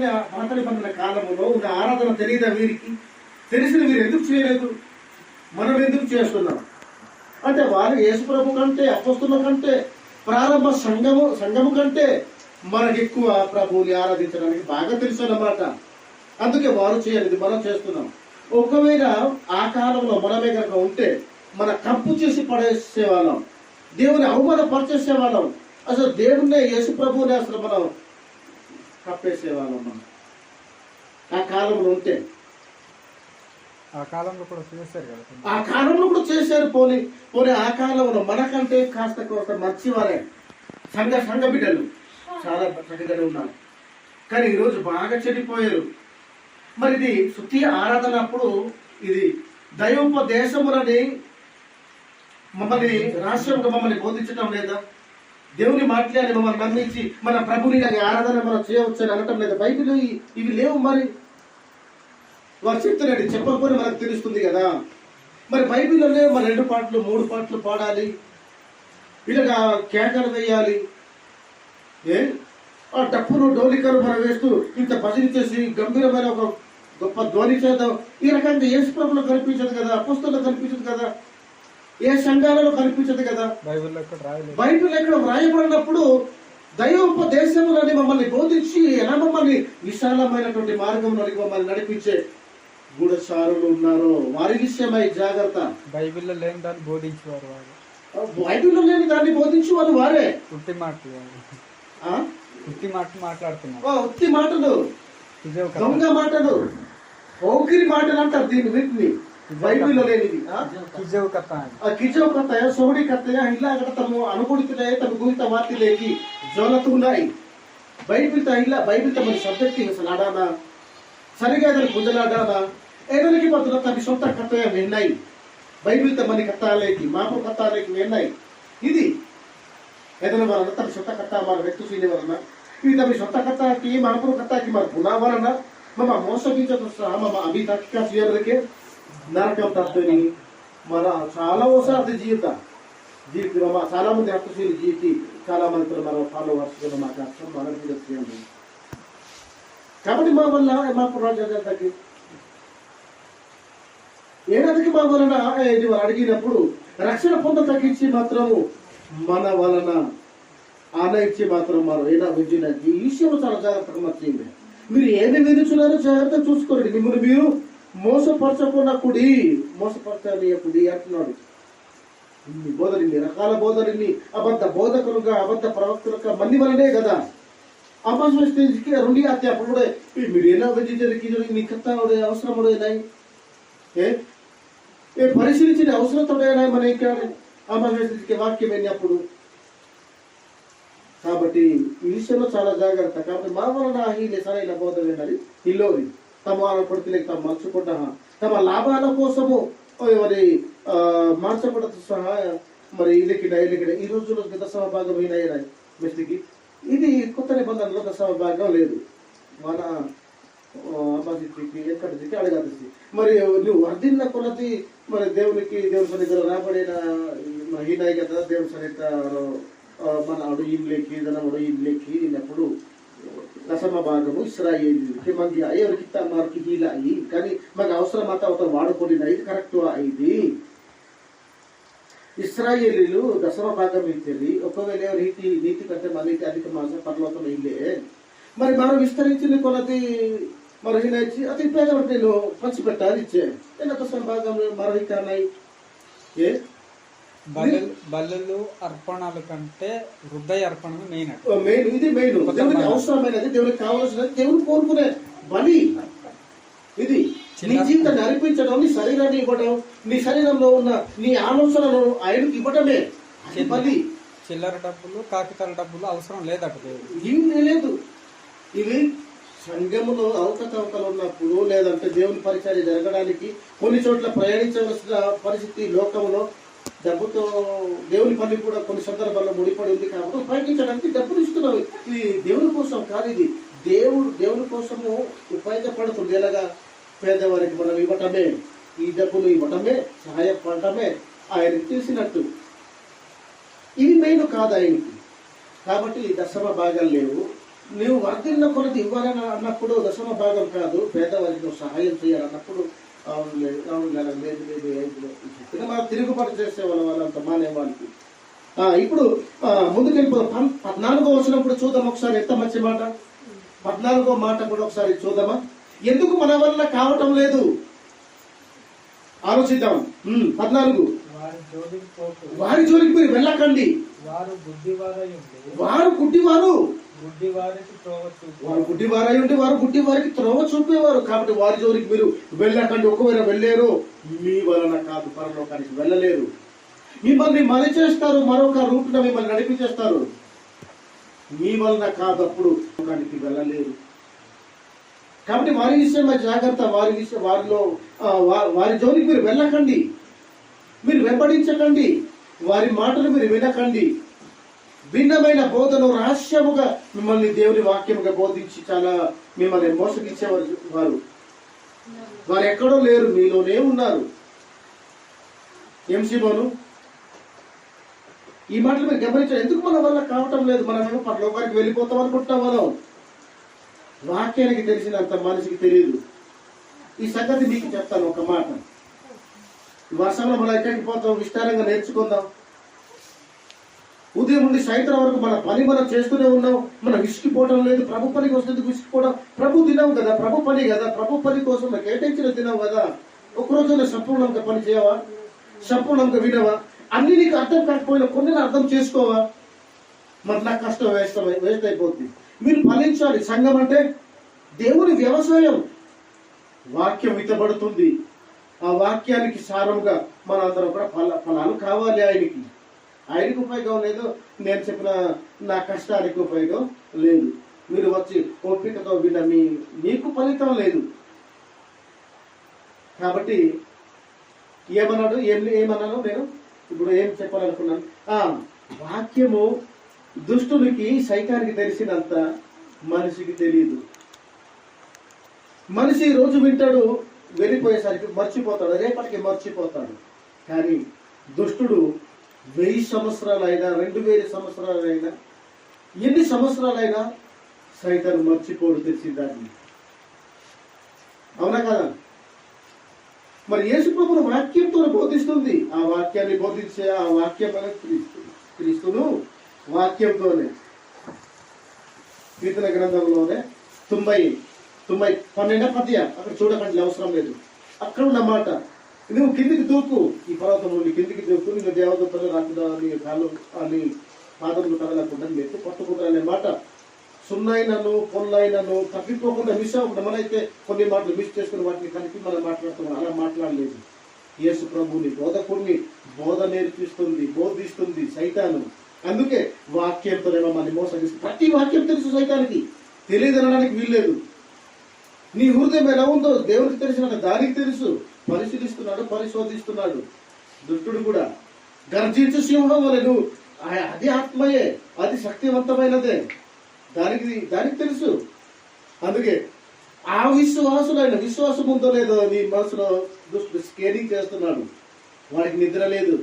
నిబంధన కాలంలో ఉన్న ఆరాధన తెలియదా వీరికి? తెలిసిన వీరు ఎందుకు చేయలేదు? మనం ఎందుకు చేస్తున్నాం అంటే వారు యేసుప్రభు కంటే, అపొస్తలుల కంటే, ప్రారంభ సంఘము కంటే మనకు ఎక్కువ ప్రభువుని ఆరాధించడానికి బాగా తెలుసు అన్నమాట. అందుకే వారు చేయలేదు, మనం చేస్తున్నాం. ఒకవేళ ఆ కాలంలో మనమే కనుక ఉంటే మన కప్పు చేసి పడేసేవాళ్ళం, దేవుని అవమానపరిచేసేవాళ్ళం, అసలు దేవుణ్ణి యేసు ప్రభువుని అసలు మనం కప్పేసేవాళ్ళం. మనం ఆ కాలంలో ఉంటే ఆ కాలంలో కూడా చేశారు కదా. ఆ కాలంలో కూడా చేశారు. పోనీ ఆ కాలంలో మనకంటే కాస్త మంచివారే సంఘ బిడ్డలు చాలా చక్కగానే ఉన్నారు. కానీ ఈరోజు బాగా చెడిపోయారు. మరి ఇది శుద్ధి ఆరాధన అప్పుడు ఇది దైవోపదేశములని మమ్మల్ని రహస్యంగా మమ్మల్ని బోధించడం లేదా? దేవుని మాట్లాడి మమ్మల్ని నమ్మించి మన ప్రభుని ఆరాధన మనం చేయవచ్చు అని అనటం లేదా? బైబిల్ ఇవి లేవు. మరి వారు చెప్తున్నాడు, చెప్పకపోతే మనకు తెలుస్తుంది కదా. మరి బైబిల్లోనే మన 2 పాటలు 3 పాటలు పాడాలి, ఇలాగా కేకలు వేయాలి, ఆ డప్పులు డోలికలు మనం వేస్తూ ఇంత భజన చేసి గంభీరమైన ఒక గొప్ప ధ్వని చేద్దాం. ఈ రకంగా యేసు ప్రభువులో కనిపించదు కదా, అపొస్తలులో కనిపించదు కదా, ఏ సంఘాలలో కనిపించదు కదా. బైబిల్ ఎక్కడ వ్రాయబడినప్పుడు దైవోపదేశములని మమ్మల్ని బోధించి ఎలా మమ్మల్ని విశాలమైనటువంటి మార్గంలోనికి మమ్మల్ని నడిపించే గూఢచారులు ఉన్నారో వారి విషయమై జాగ్రత్త. బైబిల్లో లేని దాన్ని బోధించేవారు, బైబిల్లో లేని దాన్ని బోధించి వాళ్ళు వారే ఉత్తి మాటలు మాట్లాడుతున్నారు. ఉత్తి మాటలు, దొంగ మాటలు, ఓకిరి మాటలు అంటారు దీన్ని. వీటిని బైబిల్లో లేనిది కిజవ్ కథ సోడి కథ ఇలాగ తమ అనుకూలితులే తమ గురిత వార్తలేకి జోలతున్నాయి. బైబిల్ తమ సబ్జెక్ట్ అసలాడానా సరిగా దాన్ని పుంజలాడానా ఏదైనా బదులు తమ సొంత కథ విన్నాయి. బైబిల్ తమని కథాలేకి మాపు కథాలేకి విన్నాయి. ఇది ఏదైనా వలన తమ సొంత కథ మన వ్యక్తి చేయని వలన ఇది తమ సొంత కథకి మాపు కథకి మన పునా వలన మమ్మ మోసగించడం సహా మమ్మ అభి తక్కా చేయడానికి నరకం తప్పని మన చాలా ఓసారి జీవిత చాలా మంది హక్కుశీలు జీవితి చాలా మంది మన ఫాలోవర్స్ మాకు అర్థం మనకు చేయండి. కాబట్టి మా వల్ల మాకు రాజ్యాలకి ఏడాదికి మా వలన అడిగినప్పుడు రక్షణ పొంద తగ్గించి మాత్రము మన వలన ఆన ఇచ్చి మాత్రం మనం ఏనా విద్యున ఈ విషయంలో చాలా జాగ్రత్తగా మర్చింది. మీరు ఏది విధించున్నారో జాగ్రత్త చూసుకోండి. మిమ్మల్ని మీరు మోసపరచకుడి అంటున్నాడు. ఇన్ని బోధలు, ఇన్ని రకాల బోధలు, అబద్ధ బోధకులుగా అబద్ధ ప్రవక్తలుగా మంది వలనే కదా. అపస్వ స్టేజ్కి 2 అప్పుడు కూడా మీరు ఎలా విధించారు మీ కథ అవసరం ఉడేనాయి పరిశీలించిన అవసరం తోడేనాయి మన ఇక్కడ అపస్వ వాక్యం అయినప్పుడు. కాబట్టి ఈ విషయంలో చాలా జాగ్రత్త. కాబట్టి మా వలన ఈ సరైన బోధ వినాలి. ఇల్లోని తమ పడుతులేక తమ మర్చుకుంటా తమ లాభాల కోసము మరి మార్చబడత సహా మరి ఇలికిన ఈ రోజుల్లో దశమ భాగం అయినాయి మెస్టికి. ఇది కొత్త నిబంధనలో దశమ భాగం లేదు. మన అమ్మకి ఎక్కడికి అడగాల్సి మరి నువ్వు వర్ధిల్ల కొలది మరి దేవుని సన్నిధిలో రాబడిన హీనాయి కదా. దేవుని సన్నిధి మన అడుగులేకి అడుగులేకి ఇన్నప్పుడు దశమ భాగము ఇస్రాయేలీకి మంది ఎవరికి మనకి హీల అయ్యి కానీ మాకు అవసరం అంతా ఒక వాడుకోలేని ఇది కరెక్ట్ అయింది. ఇస్రాయేలీలు దశమ భాగం ఇచ్చేది. ఒకవేళ నీతి కంటే మళ్ళీ అధిక మాసం పరలోకం ఇల్లే మరి మనం విస్తరించిన కొలది మరి ఇచ్చి అది పేదవాడు నేను పంచిపెట్టాలి ఇచ్చే దశమ భాగం మరొకనాయి. బలులు అర్పణల కంటే హృదయ అర్పణ మెయిన్. ఇది మెయిన్. దేవునికి అవసరమైనది, దేవునికి కావాల్సినది, దేవుని కోరుకునే బలి ఇది. నీ జీవితాన్ని అర్పించడం, నీ శరీరాన్ని ఇవ్వడం, నీ శరీరంలో ఉన్న నీ ఆలోచనలు ఆయనకు ఇవ్వడమే బలి. చిల్లర డబ్బులు కాకితాల డబ్బులు అవసరం లేదట. ఇవి లేదు. ఇవి సంఘములో అవకతవకలు ఉన్నప్పుడు లేదంటే దేవుని పరిచర్య జరగడానికి కొన్ని చోట్ల ప్రయాణించవలసిన పరిస్థితి లోకంలో డబ్బుతో దేవుని పని కూడా కొన్ని సందర్భాల్లో ముడిపడి ఉంది. కాబట్టి ఉపయోగించడానికి డబ్బులు ఇస్తున్నావు. ఇది దేవుని కోసం కాదు. ఇది దేవుని కోసము ఉపయోగపడుతుంది. ఎలాగా పేదవారికి మనం ఇవ్వటమే ఈ డబ్బులు ఇవ్వటమే, సహాయపడటమే ఆయనకి తెలిసినట్టు. ఇది మెయిన్ కాదు ఆయనకి. కాబట్టి దశమ భాగాలు లేవు. నువ్వు వర్ధిల్ల కొలది ఇవ్వాలని అన్నప్పుడు దశమ భాగం కాదు, పేదవారికి నువ్వు సహాయం చేయాలన్నప్పుడు అవును లేదు, అవును లేదు, లేదు లేదు చెప్పిన మనం తిరుగుబాటు చేసేవాళ్ళ వాళ్ళంత మానేవాళ్ళకి. ఇప్పుడు ముందుకెళ్ళిపోదాం. 14వ వచనం కూడా చూద్దాం ఒకసారి. ఎంత మంచి మాట! 14వ మాట కూడా ఒకసారి చూద్దామా? ఎందుకు మన వల్ల కావటం లేదు ఆలోచిద్దాం. 14 వారి జోలికి మీరు వెళ్ళకండి, వారు గుడ్డివారు, వారు గుడ్డివారై ఉండి వారు గుడ్డి వారికి త్రోవ చూపేవారు. కాబట్టి వారి జోలికి మీరు వెళ్ళకండి. ఒకవేళ వెళ్ళారు మీ వలన కాదు, పరలోకానికి వెళ్ళలేరు. మిమ్మల్ని మలి చేస్తారు, మరొక రూపున మిమ్మల్ని నడిపించేస్తారు. మీ వలన కాదు, అప్పుడు లోకానికి వెళ్ళలేరు. కాబట్టి వారి విషయమై జాగ్రత్త. వారి జోలికి మీరు వెళ్ళకండి, మీరు వెంబడించకండి, వారి మాటలు మీరు వినకండి. భిన్నమైన బోధను రహస్యముగా మిమ్మల్ని దేవుని వాక్యముగా బోధించి చాలా మిమ్మల్ని మోసగించేవారు వారు ఎక్కడో లేరు, మీలోనే ఉన్నారు. ఎంసీబోను ఈ మాటలు మీరు గమనించారు. ఎందుకు మన వల్ల కావటం లేదు? మనమేమో పరలోకానికి వెళ్ళిపోతాం అనుకుంటాం. మనం వాక్యానికి తెలిసినంత మనిషికి తెలియదు. ఈ సంగతి మీకు చెప్తాను ఒక మాట. వర్షంలో మనం ఎక్కడికి పోతాం? విస్తారంగా నేర్చుకుందాం. ఉదయం నుండి సాయంత్రం వరకు మన పని మనం చేస్తూనే ఉన్నాం. మనం విసిగిపోవడం లేదు. ప్రభు పనికి వస్తుంది విసిగిపోవడం. ప్రభు దినం కదా, ప్రభు పని కదా, ప్రభు పని కోసం కేటాయించిన దినం కదా. ఒకరోజు సంపూర్ణంగా పని చేయవా? సంపూర్ణంగా వినవా? అన్ని నీకు అర్థం కాకపోయినా కొన్ని అర్థం చేసుకోవా? మరి నా కష్టం వేస్ట్ అయిపోతుంది. మీరు ఫలించాలి. సంఘం అంటే దేవుని వ్యవసాయం. వాక్యం విత్తబడుతుంది. ఆ వాక్యానికి సారముగా మనందరం కూడా ఫలాలు కావాలి. ఆయనకి ఉపయోగం లేదు, నేను చెప్పిన నా కష్టానికి ఉపయోగం లేదు. మీరు వచ్చి ఓపికతో విన్న మీకు ఫలితం లేదు. కాబట్టి ఏమన్నాను నేను ఇప్పుడు ఏం చెప్పాలనుకున్నాను? వాక్యము దుష్టునికి సైతానికి తెలిసినంత మనిషికి తెలియదు. మనిషి రోజు వింటాడు, వెళ్ళిపోయేసరికి మర్చిపోతాడు, రేపటికి మర్చిపోతాడు. కానీ దుష్టుడు 1000 సంవత్సరాలైనా 2000 సంవత్సరాలైనా ఎన్ని సంవత్సరాలైనా సైతాను మర్చిపోడు తెలిసిందాన్ని. అవునా కదా? మరి యేసు ప్రభువు వాక్యంతో బోధిస్తుంది. ఆ వాక్యాన్ని బోధించే ఆ వాక్యం క్రీస్తును వాక్యంతోనే. కీర్తన గ్రంథంలోనే 90 అక్కడ చూడకండి, అవసరం లేదు. అక్కడ ఉన్న మాట, నువ్వు కిందికి దూకు, ఈ పర్వతం నుండి కిందికి దూకు, నువ్వు దేవదూతలు రాకుండా నీ కాళ్ళు అని పాదములు కదలకుండా ఎత్తు పట్టుకుంటా అనే మాట. సున్నైనను పొన్నైనను తప్పిపోకుండా మిస్ అవ్వకుండా. మనైతే కొన్ని మాటలు మిస్ చేసుకుని వాటిని కలిపి మనం మాట్లాడుతున్నాం. అలా మాట్లాడలేదు. యేసు ప్రభుని బోధకుడిని బోధ నేర్పిస్తుంది, బోధిస్తుంది సైతాను. అందుకే వాక్యంతోనేమో మన మోసగిస్తుంది. ప్రతి వాక్యం తెలుసు సైతానికి, తెలియదు అనడానికి వీల్లేదు. నీ హృదయం ఎలా ఉందో దేవునికి తెలిసిన దానికి తెలుసు. పరిశోధిస్తున్నాడు దుష్టుడు కూడా. గర్జించు సింహం వలె నువ్వు, అది ఆత్మయే, అది శక్తివంతమైనదే, దానికి తెలుసు. అందుకే ఆ విశ్వాసులైన విశ్వాసం ఉందో లేదో నీ మనసులో దుష్టుడు స్కేనింగ్ చేస్తున్నాడు. వాడికి నిద్ర లేదు,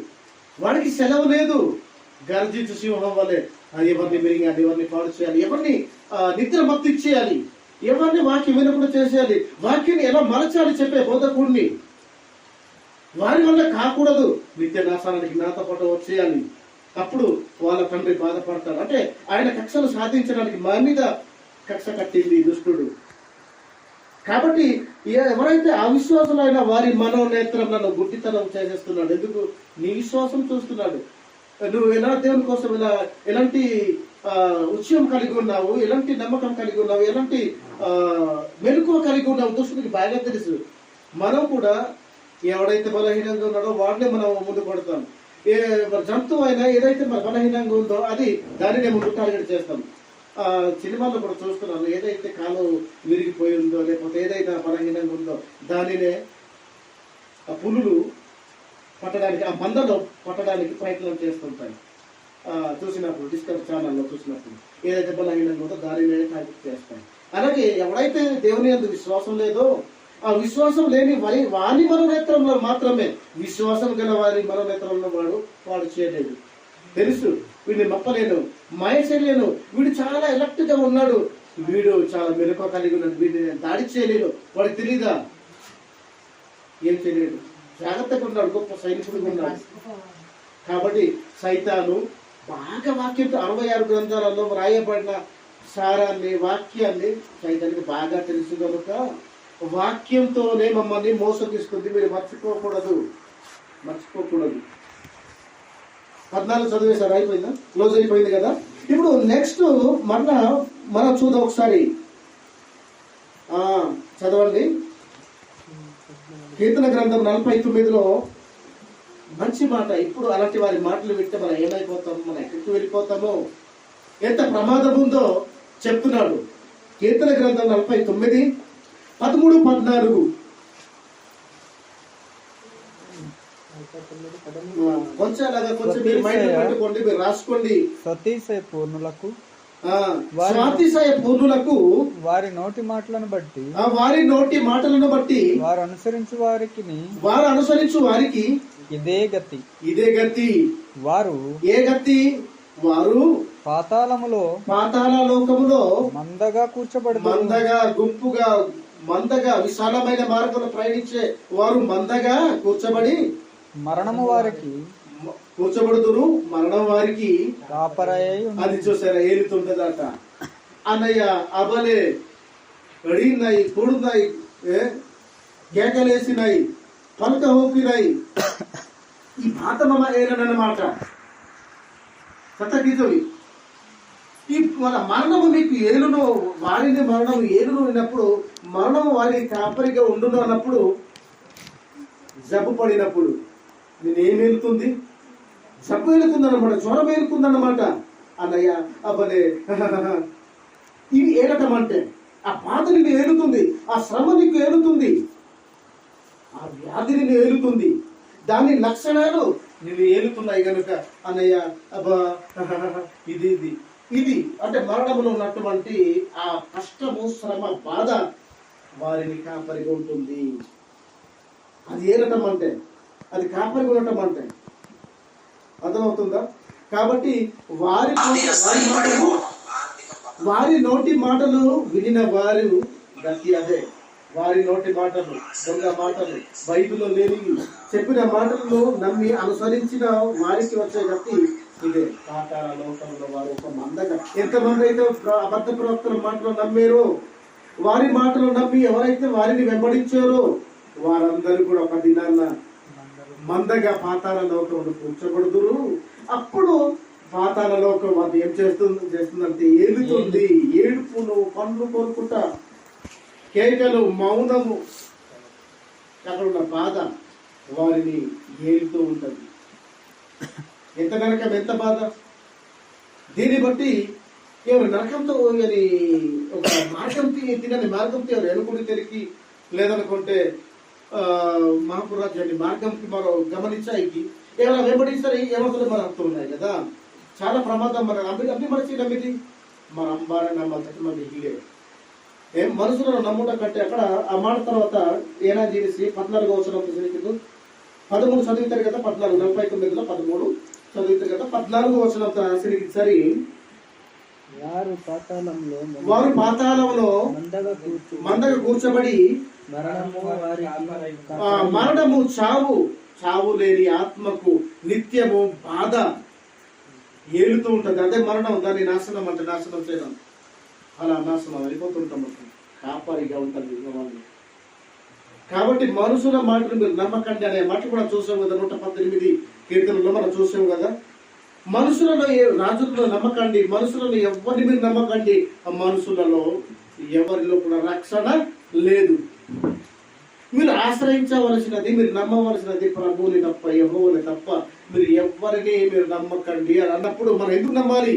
వాడికి సెలవు లేదు. గర్జించు సింహం వలె ఎవరిని మెరిగాలి, ఎవరిని పాడు చేయాలి, ఎవరిని నిద్ర మత్తు ఇచ్చేయాలి, ఎవరిని వాక్యం వినకుండా చేసేయాలి, వాక్యాన్ని ఎలా మలచాలి చెప్పే బోధకుడిని. వారి వల్ల కాకూడదు, నిత్య నాశనానికి నాతో పాటు వచ్చేయాలి. అప్పుడు వాళ్ళ తండ్రి బాధపడతాడు. అంటే ఆయన కక్షను సాధించడానికి మా మీద కక్ష కట్టింది దుష్టుడు. కాబట్టి ఎవరైతే అవిశ్వాసులైన వారి మనోనేత్రంలో గుడ్డితనం చేసేస్తున్నాడు. ఎందుకు? నీ విశ్వాసం చూస్తున్నాడు. నువ్వు ఎలా దేవుని కోసం ఎలాంటి ఉత్సవం కలిగి ఉన్నావు, ఎలాంటి నమ్మకం కలిగి ఉన్నావు, ఎలాంటి మెలకువ కలిగి ఉన్నావు దుష్టుడికి బాగా తెలుసు. మనం కూడా ఎవడైతే బలహీనంగా ఉన్నాడో వాడినే మనం ముందు పడతాం. జంతువు అయినా ఏదైతే మన బలహీనంగా ఉందో దానినే ముందు టార్గెట్ చేస్తాం. సినిమాల్లో కూడా చూస్తున్నాను, ఏదైతే కాలు విరిగిపోయి ఉందో లేకపోతే ఏదైతే బలహీనంగా ఉందో దానినే పులులు పట్టడానికి, ఆ మందలో పట్టడానికి ప్రయత్నం చేస్తుంటాయి. చూసినప్పుడు డిస్కవరీ ఛానల్లో చూసినప్పుడు ఏదైతే బలహీనంగా ఉందో దానినే టార్గెట్ చేస్తాయి. అలాగే ఎవడైతే దేవుని యందు విశ్వాసం లేదో, ఆ విశ్వాసం లేని వాని మనోనేత్రంలో మాత్రమే, విశ్వాసం గల వారి మనోనేత్రంలో వాడు చేయలేదు. తెలుసు వీడిని మప్పలేను, మాయ చేయలేను, వీడు చాలా ఎలక్ట్ గా ఉన్నాడు, వీడు చాలా మెలకువ కలిగి ఉన్నాడు, వీడిని నేను దాడి చేయలేను, వాడికి తెలీదా? ఏం చేయలేడు, జాగ్రత్తగా ఉన్నాడు, గొప్ప సైనికుడిగా ఉన్నాడు. కాబట్టి సైతాను బాగా వాక్యంతో 66 గ్రంథాలలో రాయబడిన సారాన్ని, వాక్యాన్ని సైతానికి బాగా తెలుసు కనుక వాక్యంతోనే మమ్మల్ని మోసగిస్తుంది. మీరు మర్చిపోకూడదు. 14 చదివేశారు, అయిపోయిందా? క్లోజ్ అయిపోయింది కదా. ఇప్పుడు నెక్స్ట్ మనం చూద్దాం ఒకసారి. చదవండి. కీర్తన గ్రంథం 49లో మంచి మాట. ఇప్పుడు అలాంటి వారి మాటలు వింటే మనం ఏమైపోతాము, మనం ఎక్కడికి వెళ్ళిపోతామో, ఎంత ప్రమాదం ఉందో చెప్తున్నాడు. కీర్తన గ్రంథం 49, 13, 14. కొంచెం అలాగా కొంచెం మీరు మైండ్ పెట్టుకోండి, మీరు రాసుకోండి. సతీశయ పూర్ణులకు వారి నోటి మాటలను బట్టి వారు అనుసరించు వారికి ఇదే గతి. వారు ఏ గతి? వారు పాతాళలోకములో మందగా గుంపుగా మందగా విశాలమైన మార్గంలో ప్రయాణించే వారు మందగా కూర్చబడి మరణము వారికి కూర్చబడుతురు, మరణం వారికి అది చూసారా ఏలుతుంటదట. అన్నయ్య అబలే అడిగినాయి, కూడున్నాయి, కేకలేసినాయి, పలక ఊపినాయి. ఈ మాట మమ ఏలనమాట సతగీతవి. ఈ మన మరణము మీకు ఏలును, వారిని మరణము ఏలును అన్నప్పుడు, మరణము వారికి కాపరిగా ఉండును అన్నప్పుడు, జబ్బు పడినప్పుడు నేనేం ఏలుతుంది? జబ్బు ఏలుతుందన్నమాట, జ్వరం ఏలుతుందన్నమాట. అన్నయ్య అబ్బలే ఇవి ఏలటం అంటే ఆ బాధ నిన్ను ఏలుతుంది, ఆ శ్రమ నీకు ఏలుతుంది, ఆ వ్యాధి నిన్ను ఏలుతుంది, దాని లక్షణాలు నిన్ను ఏలుతున్నాయి కనుక అన్నయ్య అబ్బా ఇది అంటే మరణంలో ఉన్నటువంటి ఆ కష్టము, శ్రమ, బాధ వారిని కాపరిగా ఉంటుంది. అది ఏలటం అంటే, అది కాపరిగా ఉండటం అంటే. అర్థమవుతుందా? కాబట్టి వారి నోటి మాటలు వినిన వారు గతి అదే. వారి నోటి మాటలు, దొంగ మాటలు, బైబిల్లో లేనివి చెప్పిన మాటలను నమ్మి అనుసరించిన వారికి వచ్చే గతి ఇదే. పాతాళ లోకంలో వారు ఒక మందగా, ఎంతమంది అయితే అబద్ధ ప్రవక్తల మాటలు నమ్మారో, వారి మాటలు నమ్మి ఎవరైతే వారిని వెంబడించారో వారందరూ కూడా ఒక దినాన్న మందగా పాతాళ లోకంలో కూర్చోబడుదురు. అప్పుడు పాతాళ లోకం అది ఏం చేస్తుందంటే ఏలుతుంది. ఏడుపును, పండ్లు కోరుకుంటా, కేకలు, మౌనము, అక్కడ ఉన్న బాధ వారిని ఏలుతూ ఉంటది. ఎంత నరకం, ఎంత బాధ! దీన్ని బట్టి ఎవరు నరకంతో అని ఒక మార్గం తినని మార్గం ఎవరు ఎనుకుని తెరికి, లేదనుకుంటే మహాపురాజ్యాన్ని మార్గంకి మరో గమనించాయికి ఏమైనా వెంబడిస్తారు, ఏమవుతుంది మన అర్థం ఉన్నాయి కదా. చాలా ప్రమాదం. మన అమ్మి మనిషి నమ్మిది మన అంబారే నమ్మాలి మన హిలే ఏం మనుషులను నమ్ముట కంటే. అక్కడ ఆ మాట తర్వాత ఏనా చేసి 14వ వచనం 13 చదువుతారు కదా, 14, 49లో 13 చదువుతారు కదా, 14వ వచనం సరి వారు పాతాళంలో మందగా కూర్చబడి మరణము, చావు లేని ఆత్మకు నిత్యము బాధ ఏలుతూ ఉంటది. అదే మరణం. దాన్ని నాశనం అంటే నాశనం చేయడం, అలా నాశనం వెళ్ళిపోతుంటాం. కాపరిగా ఉంటుంది వాళ్ళు. కాబట్టి మనుషుల మాటలు మీరు నమ్మకండి అనే మాట కూడా చూసాం కదా. 118 కీర్తనలో మనం చూసాం కదా. మనుషులలో రాజులలో నమ్మకండి, మనుషులను ఎవరిని మీరు నమ్మకండి. ఆ మనుషులలో ఎవరిలో కూడా రక్షణ లేదు. మీరు ఆశ్రయించవలసినది, మీరు నమ్మవలసినది ప్రభువుని తప్ప, యెహోవాని తప్ప మీరు ఎవరిని మీరు నమ్మకండి అని అన్నప్పుడు మనం ఎందుకు నమ్మాలి?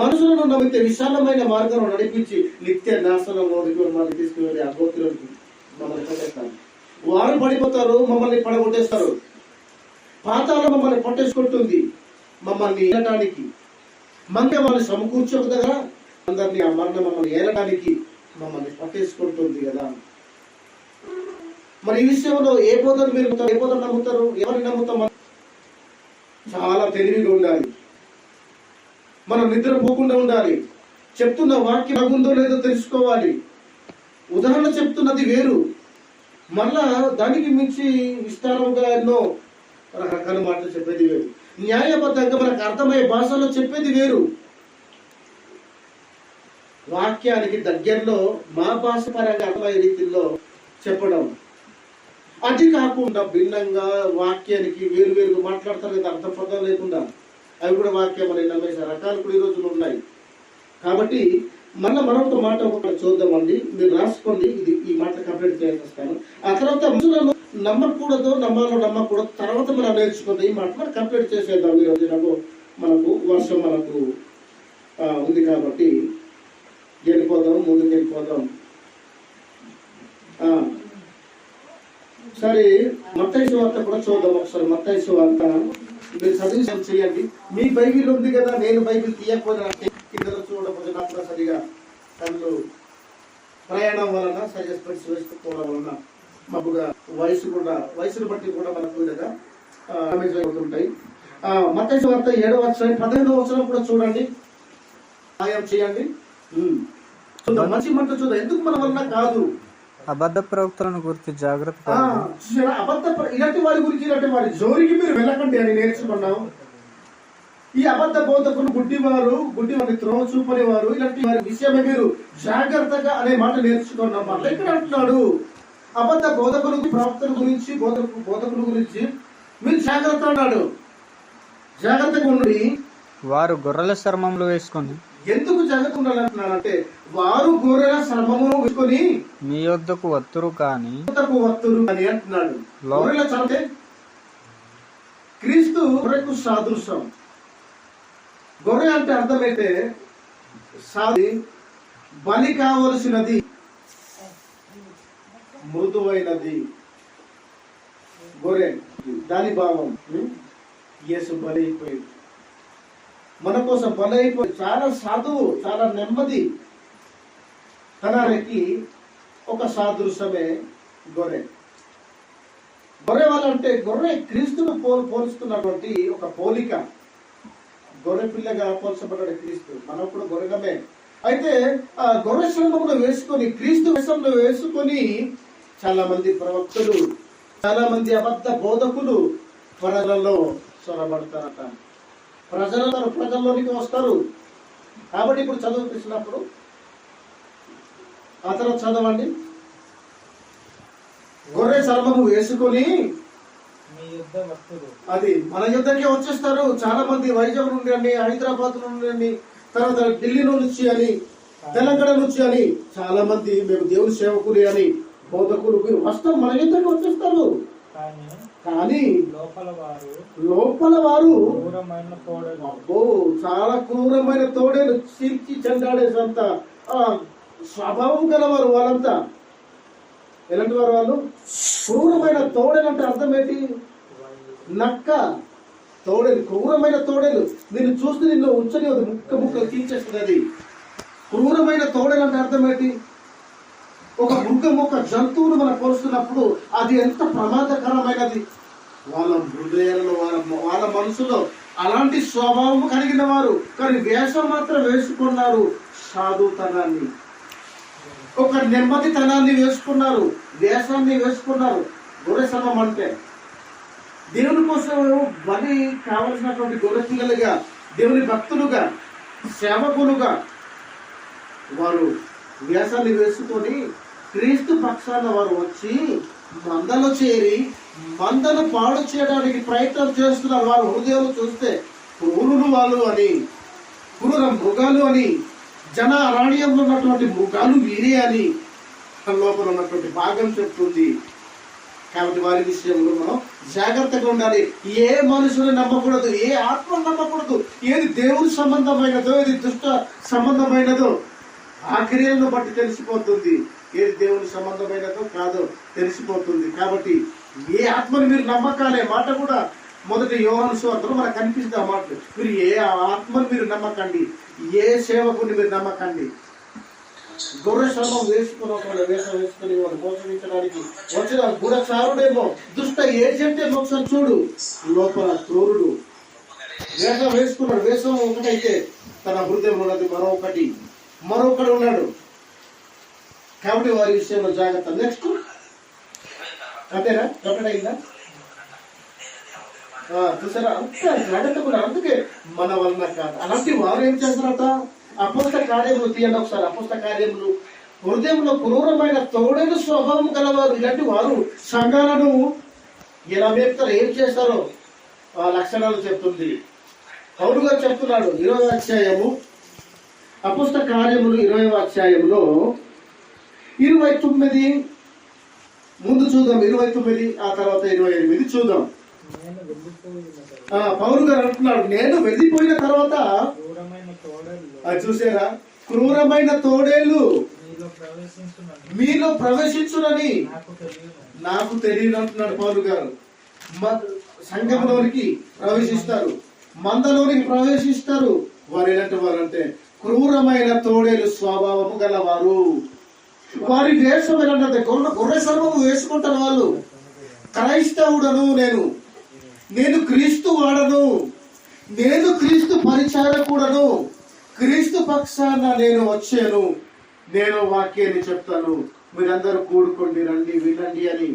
మనుషులను నమ్మితే విశాలమైన మార్గంలో నడిపించి నిత్య నాశనంలోకి మనల్ని తీసుకువెళ్ళి ఆ గోతులోకి మమ్మల్ని పట్టేస్తారు. వారు పడిపోతారు, మమ్మల్ని పడగొట్టేస్తారు. పాతాళం మమ్మల్ని పట్టేసుకుంటుంది. మమ్మల్ని ఏలటానికి మంది వాళ్ళని సమకూర్చోదు కదా, అందరినీ ఆ మరణం మమ్మల్ని ఏలటానికి మమ్మల్ని పట్టేసుకుంటుంది కదా. మరి ఈ విషయంలో ఏ బోధను మీరు ఏ బోధన నమ్ముతారు? ఎవరిని నమ్ముతాం? చాలా తెలివిగా ఉండాలి. మనం నిద్రపోకుండా ఉండాలి. చెప్తున్న వాక్యం బాగుందో లేదో తెలుసుకోవాలి. ఉదాహరణ చెప్తున్నది వేరు, మళ్ళా దానికి మించి విస్తారంగా ఎన్నో రకరకాల మాటలు చెప్పేది వేరు. న్యాయబద్ధంగా మనకు అర్థమయ్యే భాషలో చెప్పేది వేరు. వాక్యానికి దగ్గరలో మా భాష పరంగా అర్థమయ్యే రీతిలో చెప్పడం. అది కాకుండా భిన్నంగా వాక్యానికి వేరు వేరుగా మాట్లాడతారు కదా, అర్థం పదాలు లేకుండా. అవి కూడా వాక్యం అని నమ్మేసే రకాలు కూడా ఈ రోజులు ఉన్నాయి. కాబట్టి మళ్ళీ మరొక మాట ఒకటి చూద్దామండి. మీరు రాసుకోండి, ఇది ఈ మాట కంప్లీట్ చేసేస్తాను. ఆ తర్వాత మనుషులను నమ్మకూడదు, నమ్మకూడదు, తర్వాత మనం నేర్చుకుందాం. ఈ మాట మనం కంప్లీట్ చేసేద్దాం. ఈ రోజు మనకు వర్షం మనకు ఉంది కాబట్టి వెళ్ళిపోదాం, ముందుకు వెళ్ళిపోదాం. సరే, మత్తయి సువార్త కూడా చూద్దాం ఒకసారి. మత్తయి సువార్త మీరు చదివి చేయండి. మీ బైబిల్ ఉంది కదా, నేను బైబిల్ తీయకపోతే కిందలో చూడకపోతే నాకు కూడా సరిగా కళ్ళు ప్రయాణం వలన సరిగా స్పెట్స్ వేసుకోవడం వలన మాకుగా వయసును బట్టి కూడా మనకు కదా డామేజ్ అవుతుంటాయి. మత్తయి సువార్త 7వ అధ్యాయం 15వ వచనం కూడా చూడండి, సాయం చేయండి. చూద్దాం, మంచి మాట చూద్దాం. ఎందుకు మన వలన కాదు, అబద్ధ ప్రవక్తలను గురించి జాగ్రత్త. ఇలాంటి వారి జోరికి మీరు వెళ్ళకండి అని నేర్చుకున్నాం. ఈ అబద్ధ బోధకులు గుడ్డివారిని త్రోవ చూపని వారు, ఇలాంటి వారి విషయమే మీరు జాగ్రత్తగా అనే మాట నేర్చుకున్నాం. మళ్ళీ ఇక్కడ అంటున్నాడు, అబద్ధ బోధకులు ప్రవక్తల గురించి బోధకుల గురించి మీరు జాగ్రత్త అన్నాడు. జాగ్రత్తగా ఉండి వారు గొర్రెల చర్మములు వేసుకొని. ఎందుకు జాగ్రత్త ఉండాలంటున్నాడంటే, వారు గొర్రెల చర్మము వేసుకొని మీ యొద్దకు వత్తురు కానీ అని అంటున్నాడు. గొర్రెల చర్మం క్రీస్తు గొర్రెకు సాదృశ్యం. గొర్రె అంటే అర్థమైతే బలి కావలసినది, మృదువైనది గొర్రె. దాని భావం యేసు బలి అయిపోయింది, మన కోసం బలి అయిపోయి చాలా సాధువు, చాలా నెమ్మది తనానికి ఒక సాదృశ్యమే గొర్రె. గొర్రె వాళ్ళంటే గొర్రె క్రీస్తును పోలుస్తున్నటువంటి ఒక పోలిక. గొర్రె పిల్లగా పోల్చబడ్డాడు క్రీస్తు, మనం కూడా గొర్రెలమే. అయితే ఆ గొర్రె శర్మమును వేసుకొని, క్రీస్తు వేషంలో వేసుకొని చాలా మంది ప్రవక్తలు, చాలా మంది అబద్ధ బోధకులు ప్రజలలో చొరబడతారట. ప్రజల్లోనికి వస్తారు. కాబట్టి ఇప్పుడు చదువుతున్నప్పుడు ఆ తర్వాత చదవండి. గొర్రె చర్మము వేసుకొని అది మన యుద్ధకే వచ్చేస్తారు. చాలా మంది వైజాగ్ నుండి అని, హైదరాబాద్ నుండి అని, తర్వాత ఢిల్లీ నుంచి అని, తెలంగాణ నుంచి అని చాలా మంది మేము దేవుని సేవకులు అని బోధకులు వస్తాం, మన యుద్ధకే వచ్చేస్తారు. కానీ లోపల వారు చాలా క్రూరమైన తోడేలు, చీల్చి చెండాడేసంత స్వభావం గలవారు వాళ్ళంతా. ఎలాంటి వారు వాళ్ళు? క్రూరమైన తోడేలు అంటే అర్థం ఏంటి? నక్క తోడేలు, క్రూరమైన తోడేలు. నిన్ను చూస్తే నిన్ను ఉంచని ముక్కలు తీర్చేస్తుంది. అది క్రూరమైన తోడేలు అంటే అర్థం ఏంటి? ఒక మృగం, ఒక జంతువును మనం పోలుస్తున్నప్పుడు అది ఎంత ప్రమాదకరమైనది. వాళ్ళ హృదయాలలో, వాళ్ళ మనసులో అలాంటి స్వభావం కలిగిన వారు, కానీ వేషం మాత్రం వేసుకున్నారు. సాధుతనాన్ని, ఒక నెమ్మదితనాన్ని వేసుకున్నారు, వేషాన్ని వేసుకున్నారు. గొర్రె శర్మం అంటే దేవుని కోసం బలి కావలసినటువంటి గొర్రె పిల్లలుగా, దేవుని భక్తులుగా, సేవకులుగా వారు వేషాన్ని వేసుకొని క్రీస్తు పక్షాన వారు వచ్చి మందలో చేరి మందను పాడు చేయడానికి ప్రయత్నం చేస్తున్నారు. వారు హృదయాలు చూస్తే క్రూరులు వాళ్ళు అని, క్రూర మృగాలు అని, జన అరణ్యంలో ఉన్నటువంటి మృగాలు వీరే అని లోపల ఉన్నటువంటి భాగం చెప్తుంది. కాబట్టి వారి విషయంలో మనం జాగ్రత్తగా ఉండాలి. ఏ మనుషుని నమ్మకూడదు, ఏ ఆత్మను నమ్మకూడదు. ఏది దేవుని సంబంధమైనదో, ఏది దుష్ట సంబంధమైనదో ఆ క్రియలను బట్టి తెలిసిపోతుంది. ఏది దేవుని సంబంధమైనదో కాదో తెలిసిపోతుంది. కాబట్టి ఏ ఆత్మని మీరు నమ్మకాలే మాట కూడా మొదటి యోహాను సువార్తలో మనకు కనిపిస్తుంది ఆ మాట. మీరు ఏ ఆత్మని మీరు నమ్మకండి, ఏ సేవకుని మీరు నమ్మకండి. గొర్రె శర్మం వేసుకుని ఒకవేళ వేషం వేసుకుని వాళ్ళు మోసగించడానికి వచ్చిన గూఢచారుడేమో, దుష్ట ఏజెంట్ ఏమో ఒకసారి చూడు. లోపల క్రూరుడు. వేషం వేసుకున్నాడు. వేషం ఒకటైతే తన హృదయం ఉన్నది మరొకటి ఉన్నాడు. కాబట్టి వారి విషయంలో జాగ్రత్త. నెక్స్ట్ అంతేనా? అయిందా? చూసారా? అంతే జాగ్రత్త కూడా. అందుకే మన వలన కాదు. అలాంటి వారు ఏం చేస్తారట? అపోస్తల కార్యములు తీయండి ఒకసారి. అపోస్తల కార్యములు. హృదయంలో క్రూరమైన తోడైన స్వభావం గలవారు. ఇలాంటి వారు సంఘాలను ఎలా మేపుతారు, ఏం చేస్తారో ఆ లక్షణాలు చెప్తుంది. పౌలు గారు చెప్తున్నాడు 20వ అధ్యాయము, అపోస్తల కార్యములు 20వ అధ్యాయంలో 29 ముందు చూద్దాం. 29 ఆ తర్వాత 28 చూద్దాం. పౌలు గారు అంటున్నాడు, నేను వెళ్ళిపోయిన తర్వాత చూసారా, క్రూరమైన తోడేళ్ళు మీలో ప్రవేశించునని నాకు తెలియదు అంటున్నాడు పౌలు గారు. సంఘంలోనికి ప్రవేశిస్తారు, మందలోనికి ప్రవేశిస్తారు. వారు ఎలాంటి వారు అంటే క్రూరమైన తోడేలు స్వభావము గలవారు. వారి వేషం ఎలాంటి గొర్రె సర్వము వేసుకుంటారు వాళ్ళు. క్రైస్తవుడను నేను క్రీస్తు వాడను, నేను క్రీస్తు పరిచారకుడను, క్రీస్తు పక్షాన నేను వచ్చాను, నేను వాక్యాన్ని చెప్తాను, మీరందరూ కూడుకోండి, రండి, వినండి అని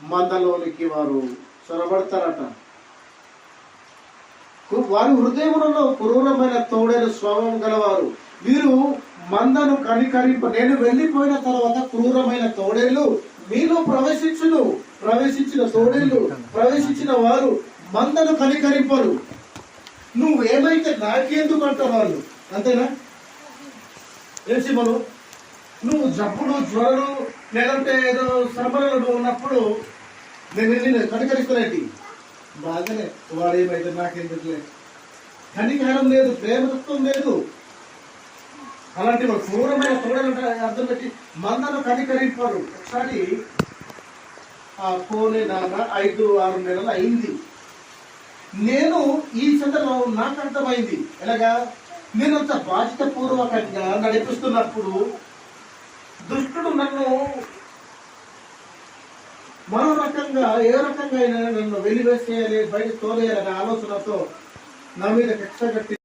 మందలోనికి వారు చొరబడతారట. వారి హృదయములలో క్రూరమైన తోడేలు స్వభావం గలవారు. వీరు మందను నేను వెళ్ళిపోయిన తర్వాత క్రూరమైన తోడేలు మీలో ప్రవేశించిన తోడేలు ప్రవేశించిన వారు మందను కనికరింపరు. నువ్వేమైతే నాకెందుకు అంటారు వాళ్ళు. అంతేనా? ఏసిమను నువ్వు జబ్బులు, జ్వరలు, లేదంటే ఏదో శ్రమలలో నువ్వు ఉన్నప్పుడు నేను కనికరిస్తున్నట్టు బాగానే, వాడేమైతే నాకెందుకులే. కనికారం లేదు, ప్రేమతత్వం లేదు. అలాంటి వాళ్ళు క్రూరమైన తోడలు అర్థం పెట్టి మందను కనికరింపారు. ఒకసారి ఆ కోనే నాన్న 5-6 నెలలు అయింది. నేను ఈ సందర్భం నాకు అర్థమైంది. ఎలాగా? నేనంత బాధ్యత పూర్వకంగా నడిపిస్తున్నప్పుడు దుష్టుడు నన్ను మరో రకంగా, ఏ రకంగా అయినా నన్ను వెలివేసేయాలి, బయట తోలేయాలనే ఆలోచనతో నా మీద కక్ష కట్టి